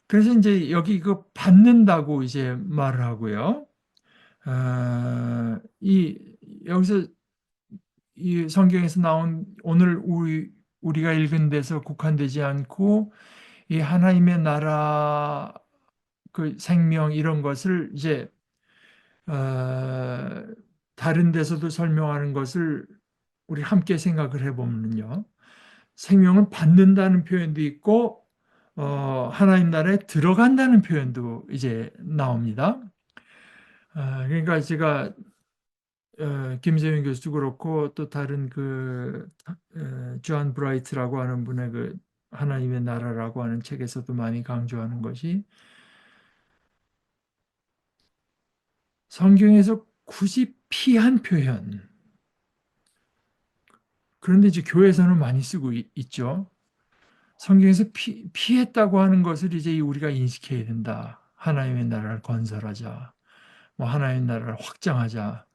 그래서 이제 여기 받는다고 이제 말을 하고요. 여기서 이 성경에서 나온 오늘 우리가 읽은 데서 국한되지 않고 이 하나님의 나라 그 생명 이런 것을 이제 어, 다른 데서도 설명하는 것을 우리 함께 생각을 해보면요. 생명을 받는다는 표현도 있고, 하나님 나라에 들어간다는 표현도 이제 나옵니다. 그러니까 제가 김세윤 교수도 그렇고 또 다른 존 브라이트라고 하는 분의 하나님의 나라라고 하는 책에서도 많이 강조하는 것이, 성경에서 굳이 피한 표현, 그런데 이제 교회에서는 많이 쓰고 있죠. 성경에서 피했다고 하는 것을 이제 우리가 인식해야 된다. 하나님의 나라를 건설하자. 뭐 하나님의 나라를 확장하자.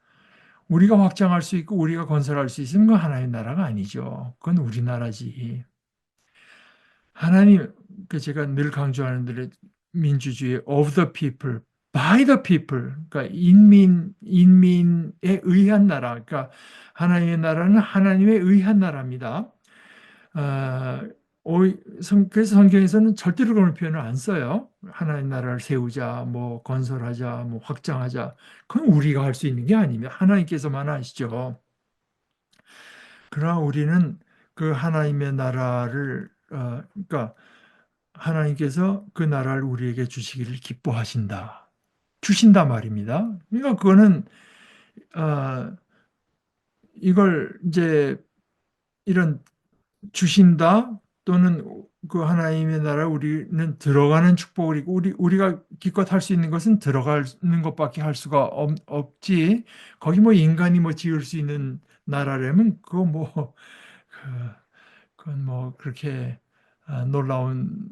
우리가 확장할 수 있고 우리가 건설할 수 있으면 그건 하나님의 나라가 아니죠. 그건 우리나라지. 하나님, 제가 늘 강조하는 대로 민주주의 of the people, by the people, 그러니까 인민에 의한 나라. 그러니까 하나님의 나라는 하나님에 의한 나라입니다. 아, 그래서 성경에서는 절대로 그런 표현을 안 써요. 하나님 나라를 세우자, 뭐 건설하자, 뭐 확장하자. 그건 우리가 할 수 있는 게 아닙니다. 하나님께서만 하시죠. 그러나 우리는 그 하나님의 나라를, 그러니까 하나님께서 그 나라를 우리에게 주시기를 기뻐하신다. 주신다 말입니다. 그러니까 그거는, 어, 이걸 이제 이런 주신다 또는 그 하나님의 나라 우리는 들어가는 축복을 있고, 우리가 기껏 할 수 있는 것은 들어가는 것밖에 할 수가 없지. 거기 뭐 인간이 뭐 지을 수 있는 나라라면 그거 뭐 그건 뭐 그렇게 놀라운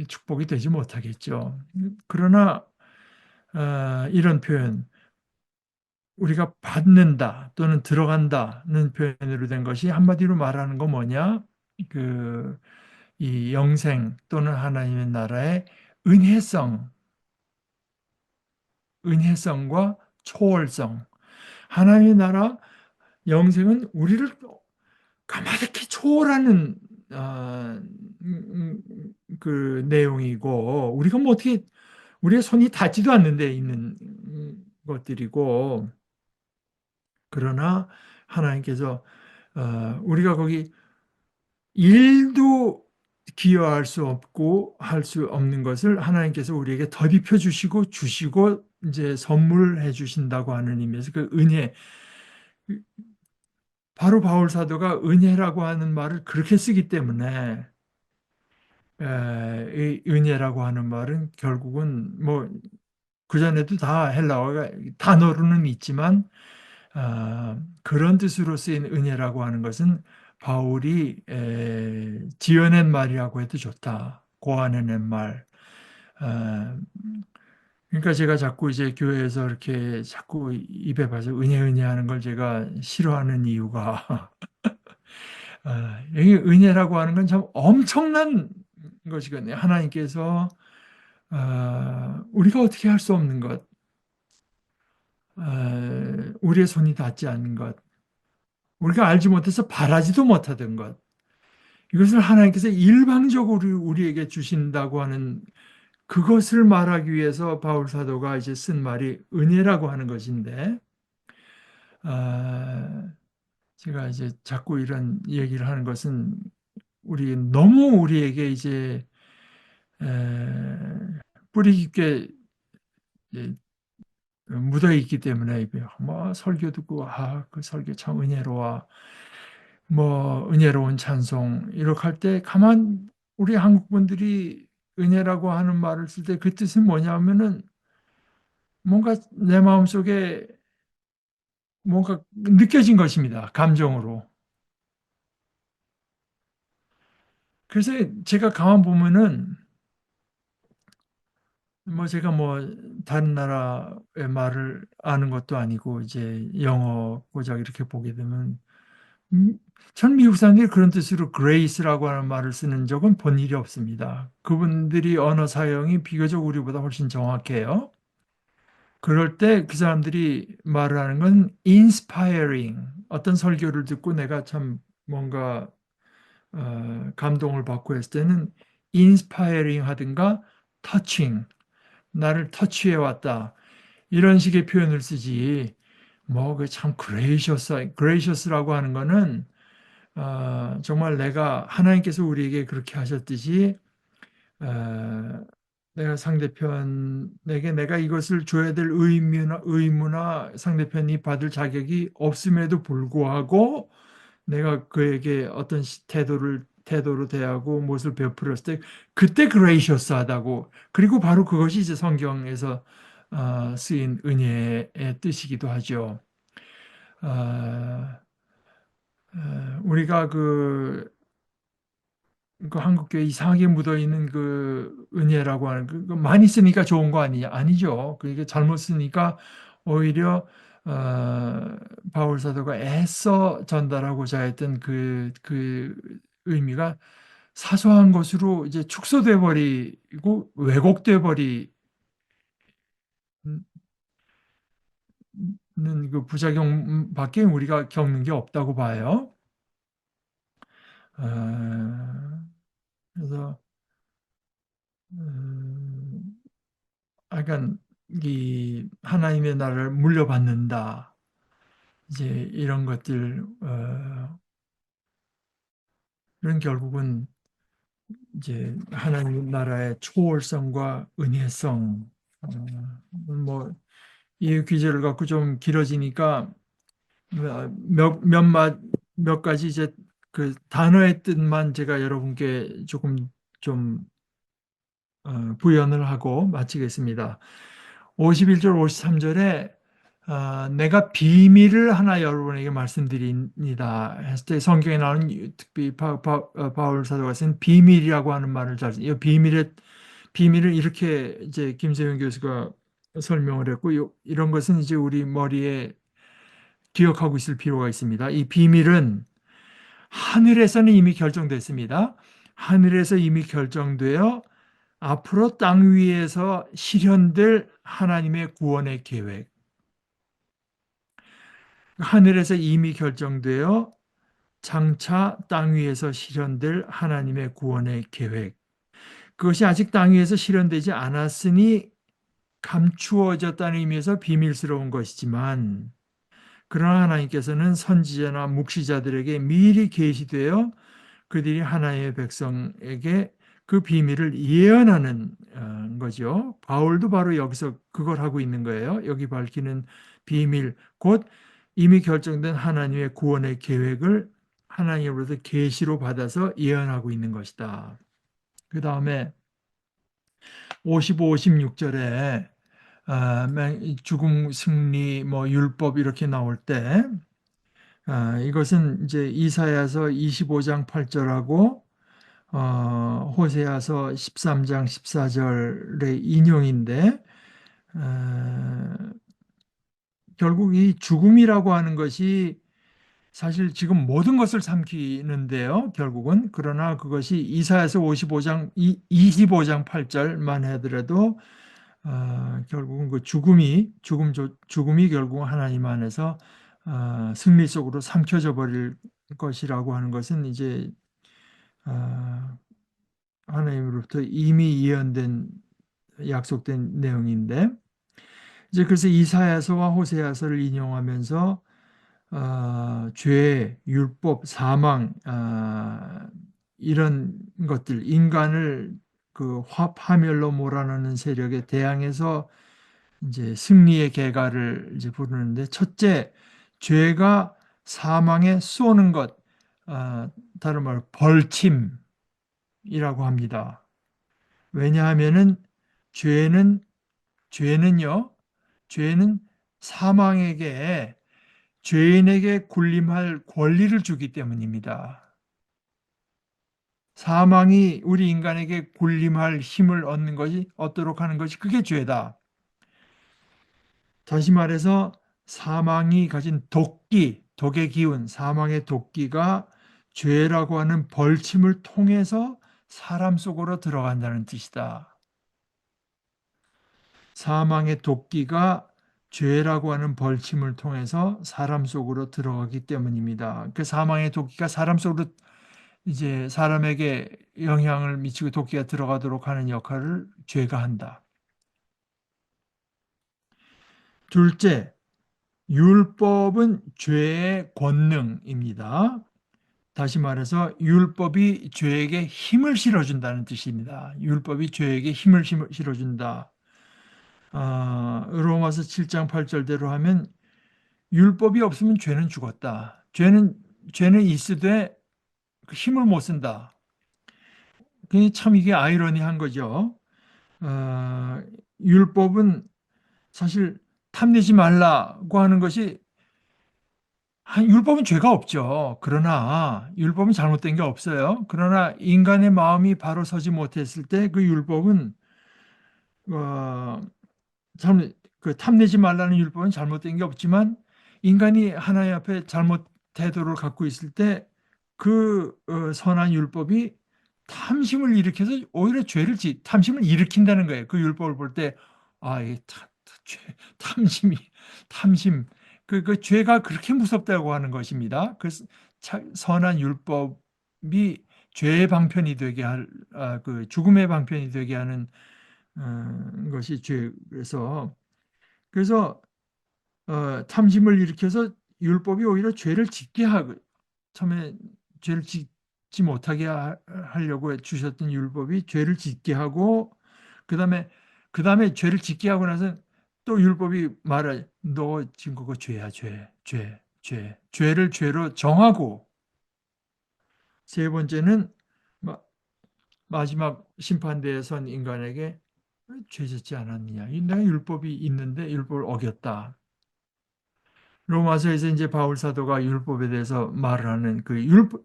축복이 되지 못하겠죠. 그러나 이런 표현, 우리가 받는다 또는 들어간다는 표현으로 된 것이 한마디로 말하는 거 뭐냐? 그, 이 영생 또는 하나님의 나라의 은혜성, 은혜성과 초월성. 하나님의 나라 영생은 우리를 까마득히 초월하는 그 내용이고 우리가 뭐 어떻게 우리의 손이 닿지도 않는 데 있는 것들이고 그러나 하나님께서 우리가 거기 일도 기여할 수 없고 할 수 없는 것을 하나님께서 우리에게 덧입혀 주시고 이제 선물해 주신다고 하는 의미에서 그 은혜 바로 바울 사도가 은혜라고 하는 말을 그렇게 쓰기 때문에 이 은혜라고 하는 말은 결국은 뭐 그전에도 다 헬라어가 단어로는 있지만 그런 뜻으로 쓰인 은혜라고 하는 것은 바울이 지어낸 말이라고 해도 좋다. 고안해낸 말. 아, 그러니까 제가 자꾸 이제 교회에서 이렇게 자꾸 입에 봐서 은혜 하는 걸 제가 싫어하는 이유가 여기 은혜라고 하는 건 참 엄청난 것이거든요. 하나님께서 우리가 어떻게 할 수 없는 것, 우리의 손이 닿지 않는 것, 우리가 알지 못해서 바라지도 못하던 것, 이것을 하나님께서 일방적으로 우리에게 주신다고 하는 그것을 말하기 위해서 바울 사도가 이제 쓴 말이 은혜라고 하는 것인데, 아, 제가 이제 자꾸 이런 얘기를 하는 것은 우리 너무 우리에게 이제 뿌리 깊게 묻어 있기 때문에 뭐 설교 듣고 그 설교 참 은혜로워 뭐 은혜로운 찬송 이렇게 할 때 가만 우리 한국 분들이 은혜라고 하는 말을 쓸 때 그 뜻은 뭐냐면은 뭔가 내 마음속에 뭔가 느껴진 것입니다. 감정으로. 그래서 제가 가만 보면은 뭐 제가 뭐 다른 나라의 말을 아는 것도 아니고 이제 영어 고작 이렇게 보게 되면 음, 전 미국 사람들이 그런 뜻으로 grace라고 하는 말을 쓰는 적은 본 일이 없습니다. 그분들이 언어 사용이 비교적 우리보다 훨씬 정확해요. 그럴 때 그 사람들이 말을 하는 건 inspiring. 어떤 설교를 듣고 내가 참 뭔가 감동을 받고 했을 때는 inspiring 하든가 touching. 나를 터치해 왔다. 이런 식의 표현을 쓰지. 뭐, 그 참 gracious라고 하는 거는 정말 내가 하나님께서 우리에게 그렇게 하셨듯이 내가 상대편에게 내가 이것을 줘야 될 의무나 상대편이 받을 자격이 없음에도 불구하고 내가 그에게 어떤 태도로 대하고 무엇을 베풀었을 때 그때 gracious하다고 그리고 바로 그것이 이제 성경에서 쓰인 은혜의 뜻이기도 하죠. 우리가 그 한국교회 이상하게 묻어있는 그 은혜라고 하는 그 많이 쓰니까 좋은 거 아니죠. 그게 잘못 쓰니까 오히려 바울 사도가 애써 전달하고자 했던 그 의미가 사소한 것으로 이제 축소돼 버리고 왜곡돼 버리는 그 부작용밖에 우리가 겪는 게 없다고 봐요. 그래서 음, 약간 이 하나님의 나라를 물려받는다. 이제 이런 것들 그런 결국은 이제 하나님 나라의 초월성과 은혜성 뭐이 귀절을 갖고 좀 길어지니까 몇 가지 이제 그 단어의 뜻만 제가 여러분께 조금 좀 부연을 하고 마치겠습니다. 51절, 53절에 내가 비밀을 하나 여러분에게 말씀드립니다. 했을 때 성경에 나오는 특히 바울 사도가 쓴 비밀이라고 하는 말을 이 비밀을 이렇게 이제 김세윤 교수가 설명을 했고 이런 것은 이제 우리 머리에 기억하고 있을 필요가 있습니다. 이 비밀은 하늘에서는 이미 결정됐습니다. 하늘에서 이미 결정되어 앞으로 땅 위에서 실현될 하나님의 구원의 계획. 하늘에서 이미 결정되어 장차 땅 위에서 실현될 하나님의 구원의 계획. 그것이 아직 땅 위에서 실현되지 않았으니 감추어졌다는 의미에서 비밀스러운 것이지만, 그러나 하나님께서는 선지자나 묵시자들에게 미리 계시되어 그들이 하나님의 백성에게 그 비밀을 예언하는 거죠. 바울도 바로 여기서 그걸 하고 있는 거예요. 여기 밝히는 비밀, 곧 이미 결정된 하나님의 구원의 계획을 하나님으로부터 계시로 받아서 예언하고 있는 것이다. 그 다음에 55, 56절에 죽음, 승리, 율법 이렇게 나올 때 이것은 이제 이사야서 25장 8절하고 호세아서 13장 14절의 인용인데, 결국 이 죽음이라고 하는 것이 사실 지금 모든 것을 삼키는데요. 결국은. 그러나 그것이 이사야서 25장 8절만 하더라도 결국은 그 죽음이 결국 하나님 안에서 승리 속으로 삼켜져 버릴 것이라고 하는 것은 이제 하나님으로부터 이미 예언된 약속된 내용인데, 이제 그래서 이사야서와 호세아서를 인용하면서 죄, 율법, 사망 이런 것들, 인간을 그 파멸로 몰아넣는 세력에 대항해서 이제 승리의 계가를 이제 부르는데, 첫째, 죄가 사망에 쏘는 것, 다른 말로 벌침이라고 합니다. 왜냐하면은 죄는요, 죄는 사망에게, 죄인에게 군림할 권리를 주기 때문입니다. 사망이 우리 인간에게 군림할 힘을 얻도록 하는 것이 그게 죄다. 다시 말해서 사망이 가진 독의 기운, 사망의 독기가 죄라고 하는 벌침을 통해서 사람 속으로 들어간다는 뜻이다. 사망의 독기가 죄라고 하는 벌침을 통해서 사람 속으로 들어가기 때문입니다. 그 사망의 독기가 사람 속으로 이제 사람에게 영향을 미치고 독기가 들어가도록 하는 역할을 죄가 한다. 둘째, 율법은 죄의 권능입니다. 다시 말해서 율법이 죄에게 힘을 실어준다는 뜻입니다. 율법이 죄에게 힘을 실어준다. 로마서 7장 8절대로 하면 율법이 없으면 죄는 죽었다. 죄는 있으되 힘을 못 쓴다. 참 이게 아이러니한 거죠. 율법은 사실 탐내지 말라고 하는 것이, 율법은 죄가 없죠. 그러나 율법은 잘못된 게 없어요. 그러나 인간의 마음이 바로 서지 못했을 때 그 율법은 그 탐내지 말라는 율법은 잘못된 게 없지만, 인간이 하나님 앞에 잘못 태도를 갖고 있을 때 그 선한 율법이 탐심을 일으켜서 오히려 탐심을 일으킨다는 거예요. 그 율법을 볼 때, 이 탐심, 그 죄가 그렇게 무섭다고 하는 것입니다. 그 선한 율법이 죄의 방편이 되게 그 죽음의 방편이 되게 하는 것이 죄. 그래서 탐심을 일으켜서 율법이 오히려 죄를 짓게 하고, 처음에 죄를 짓지 못하게 하려고 주셨던 율법이 죄를 짓게 하고, 그 다음에 죄를 짓게 하고 나서 또 율법이 말해, 너 지금 그거 죄야, 죄를 죄로 정하고, 세 번째는 마지막 심판대에 선 인간에게 죄 짓지 않았느냐, 내가 율법이 있는데 율법을 어겼다. 로마서에서 이제 바울 사도가 율법에 대해서 말을 하는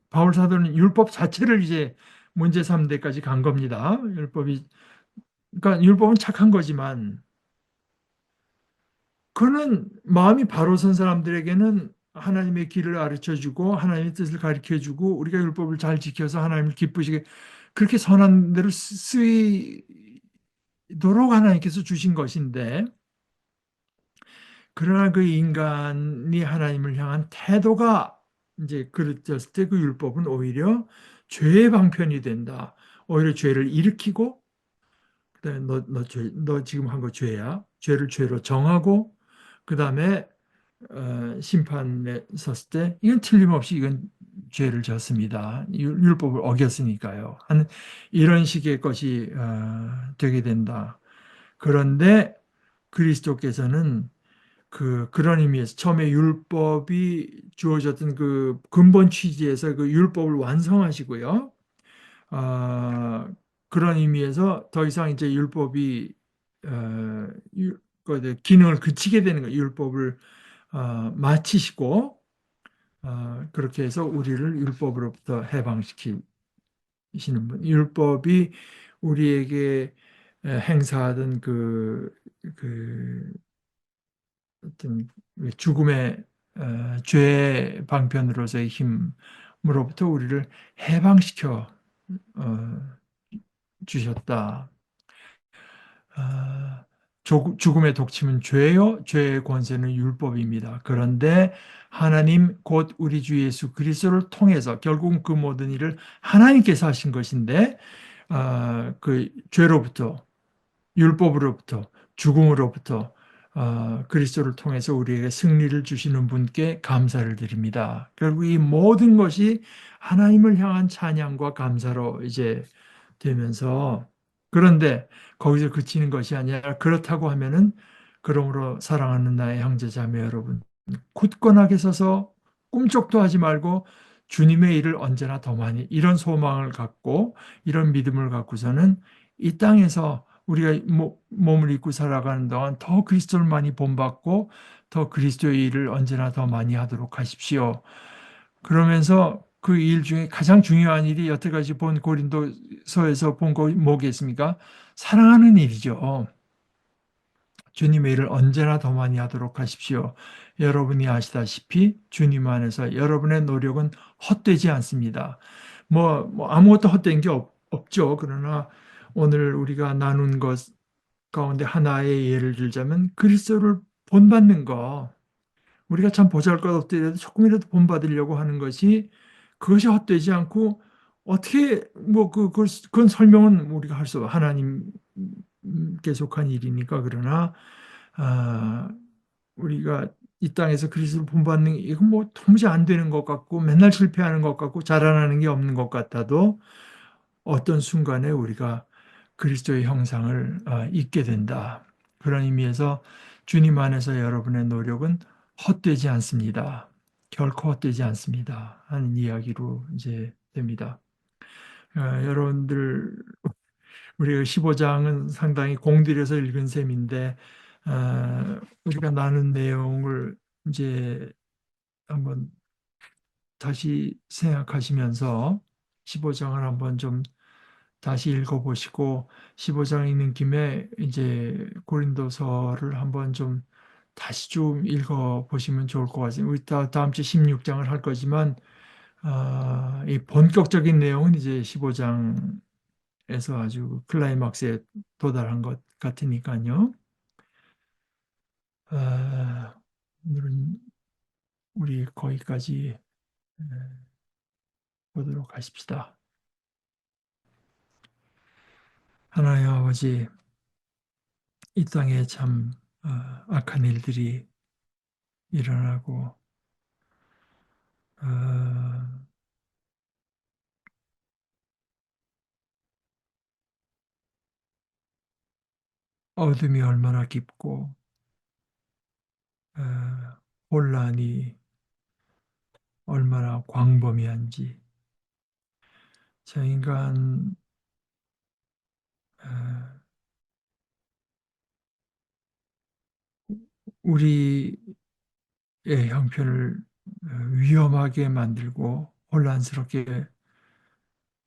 바울 사도는 율법 자체를 이제 문제 삼는 데까지 간 겁니다. 그러니까 율법은 착한 거지만, 그는 마음이 바로 선 사람들에게는 하나님의 길을 가르쳐주고 하나님의 뜻을 가르쳐주고 우리가 율법을 잘 지켜서 하나님을 기쁘시게 그렇게 선한 대로 쓰이도록 하나님께서 주신 것인데, 그러나 그 인간이 하나님을 향한 태도가 이제 그릇졌을 때 그 율법은 오히려 죄의 방편이 된다. 오히려 죄를 일으키고, 그다음에 너 지금 한 거 죄야. 죄를 죄로 정하고, 그다음에 심판에 섰을 때 이건 틀림없이 이건 죄를 졌습니다. 율법을 어겼으니까요. 이런 식의 것이 되게 된다. 그런데 그리스도께서는 그런 의미에서 처음에 율법이 주어졌던 그 근본 취지에서 그 율법을 완성하시고요. 아, 그런 의미에서 더 이상 이제 율법이 그 기능을 그치게 되는 거예요. 율법을 마치시고 그렇게 해서 우리를 율법으로부터 해방시키시는 분. 율법이 우리에게 행사하던 그 어떤 죽음의 죄의 방편으로서의 힘으로부터 우리를 해방시켜 어, 주셨다. 아, 죽음의 독침은 죄요, 죄의 권세는 율법입니다. 그런데 하나님 곧 우리 주 예수 그리스도를 통해서 결국 그 모든 일을 하나님께서 하신 것인데 그 죄로부터 율법으로부터 죽음으로부터 그리스도를 통해서 우리에게 승리를 주시는 분께 감사를 드립니다. 결국 이 모든 것이 하나님을 향한 찬양과 감사로 이제 되면서, 그런데 거기서 그치는 것이 아니라 그렇다고 하면은 그러므로 사랑하는 나의 형제 자매 여러분, 굳건하게 서서 꿈쩍도 하지 말고 주님의 일을 언제나 더 많이, 이런 소망을 갖고 이런 믿음을 갖고서는 이 땅에서 우리가 몸을 입고 살아가는 동안 더 그리스도를 많이 본받고 더 그리스도의 일을 언제나 더 많이 하도록 하십시오. 그러면서 그 일 중에 가장 중요한 일이 여태까지 본 고린도서에서 본 거 뭐겠습니까? 사랑하는 일이죠. 주님의 일을 언제나 더 많이 하도록 하십시오. 여러분이 아시다시피 주님 안에서 여러분의 노력은 헛되지 않습니다. 뭐 아무것도 헛된 게 없죠. 그러나 오늘 우리가 나눈 것 가운데 하나의 예를 들자면 그리스도를 본받는 거. 우리가 참 보잘것없더라도 조금이라도 본받으려고 하는 것이, 그것이 헛되지 않고 어떻게 그건 설명은 우리가 할 수, 하나님께 속한 일이니까. 그러나 아, 우리가 이 땅에서 그리스도를 본받는 게 이건 뭐 도무지 안 되는 것 같고 맨날 실패하는 것 같고 자라나는 게 없는 것 같아도 어떤 순간에 우리가 그리스도의 형상을 잊게 된다. 그런 의미에서 주님 안에서 여러분의 노력은 헛되지 않습니다. 결코 헛되지 않습니다. 하는 이야기로 이제 됩니다. 여러분들, 우리가 15장은 상당히 공들여서 읽은 셈인데 우리가 나눈 내용을 이제 한번 다시 생각하시면서 15장을 한번 좀 다시 읽어보시고 15장 읽는 김에 이제 고린도서를 한번 좀 다시 좀 읽어보시면 좋을 것 같아요. 우리 다음 주 16장을 할 거지만 이 본격적인 내용은 이제 15장에서 아주 클라이막스에 도달한 것 같으니까요. 오늘은 우리 거기까지 보도록 하십시다. 하나님 아버지, 이 땅에 참 악한 일들이 일어나고 어, 어둠이 얼마나 깊고 어, 혼란이 얼마나 광범위한지, 저 인간 어, 우리의 형편을 위험하게 만들고 혼란스럽게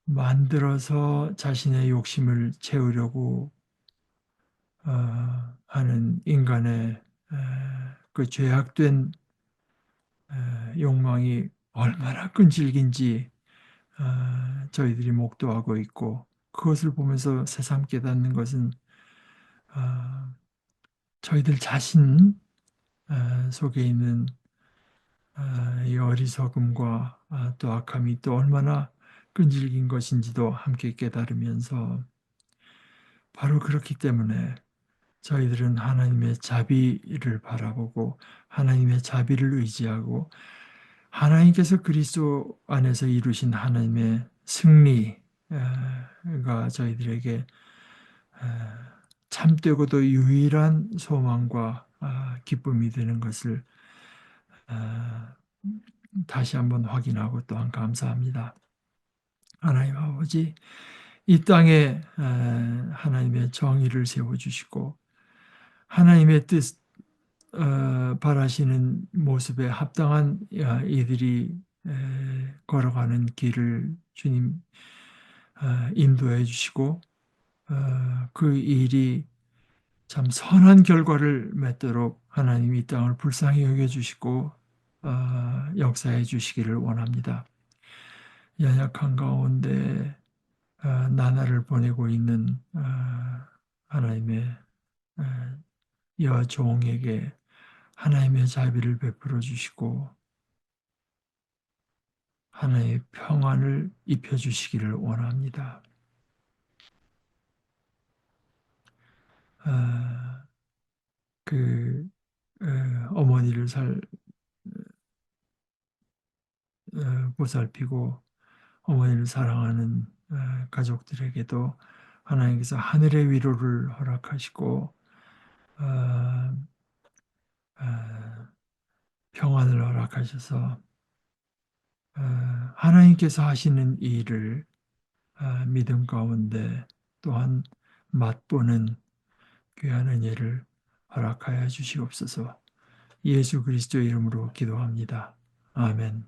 만들어서 자신의 욕심을 채우려고 하는 인간의 그 죄악된 욕망이 얼마나 끈질긴지 저희들이 목도하고 있고, 그것을 보면서 새삼 깨닫는 것은 저희들 자신 속에 있는 이 어리석음과 또 악함이 또 얼마나 끈질긴 것인지도 함께 깨달으면서, 바로 그렇기 때문에 저희들은 하나님의 자비를 바라보고 하나님의 자비를 의지하고 하나님께서 그리스도 안에서 이루신 하나님의 승리가 저희들에게 참되고도 유일한 소망과 기쁨이 되는 것을 다시 한번 확인하고 또한 감사합니다. 하나님 아버지, 이 땅에 하나님의 정의를 세워주시고 하나님의 뜻 바라시는 모습에 합당한 이들이 걸어가는 길을 주님 인도해 주시고 그 일이 참 선한 결과를 맺도록 하나님 이 땅을 불쌍히 여겨주시고 역사해 주시기를 원합니다. 연약한 가운데 나날을 보내고 있는 하나님의 여종에게 하나님의 자비를 베풀어 주시고 하나님의 평안을 입혀 주시기를 원합니다. 그 어머니를 보살피고 어머니를 사랑하는 가족들에게도 하나님께서 하늘의 위로를 허락하시고 평안을 허락하셔서 하나님께서 하시는 일을 믿음 가운데 또한 맛보는 귀한 은혜를 허락하여 주시옵소서. 예수 그리스도의 이름으로 기도합니다. 아멘.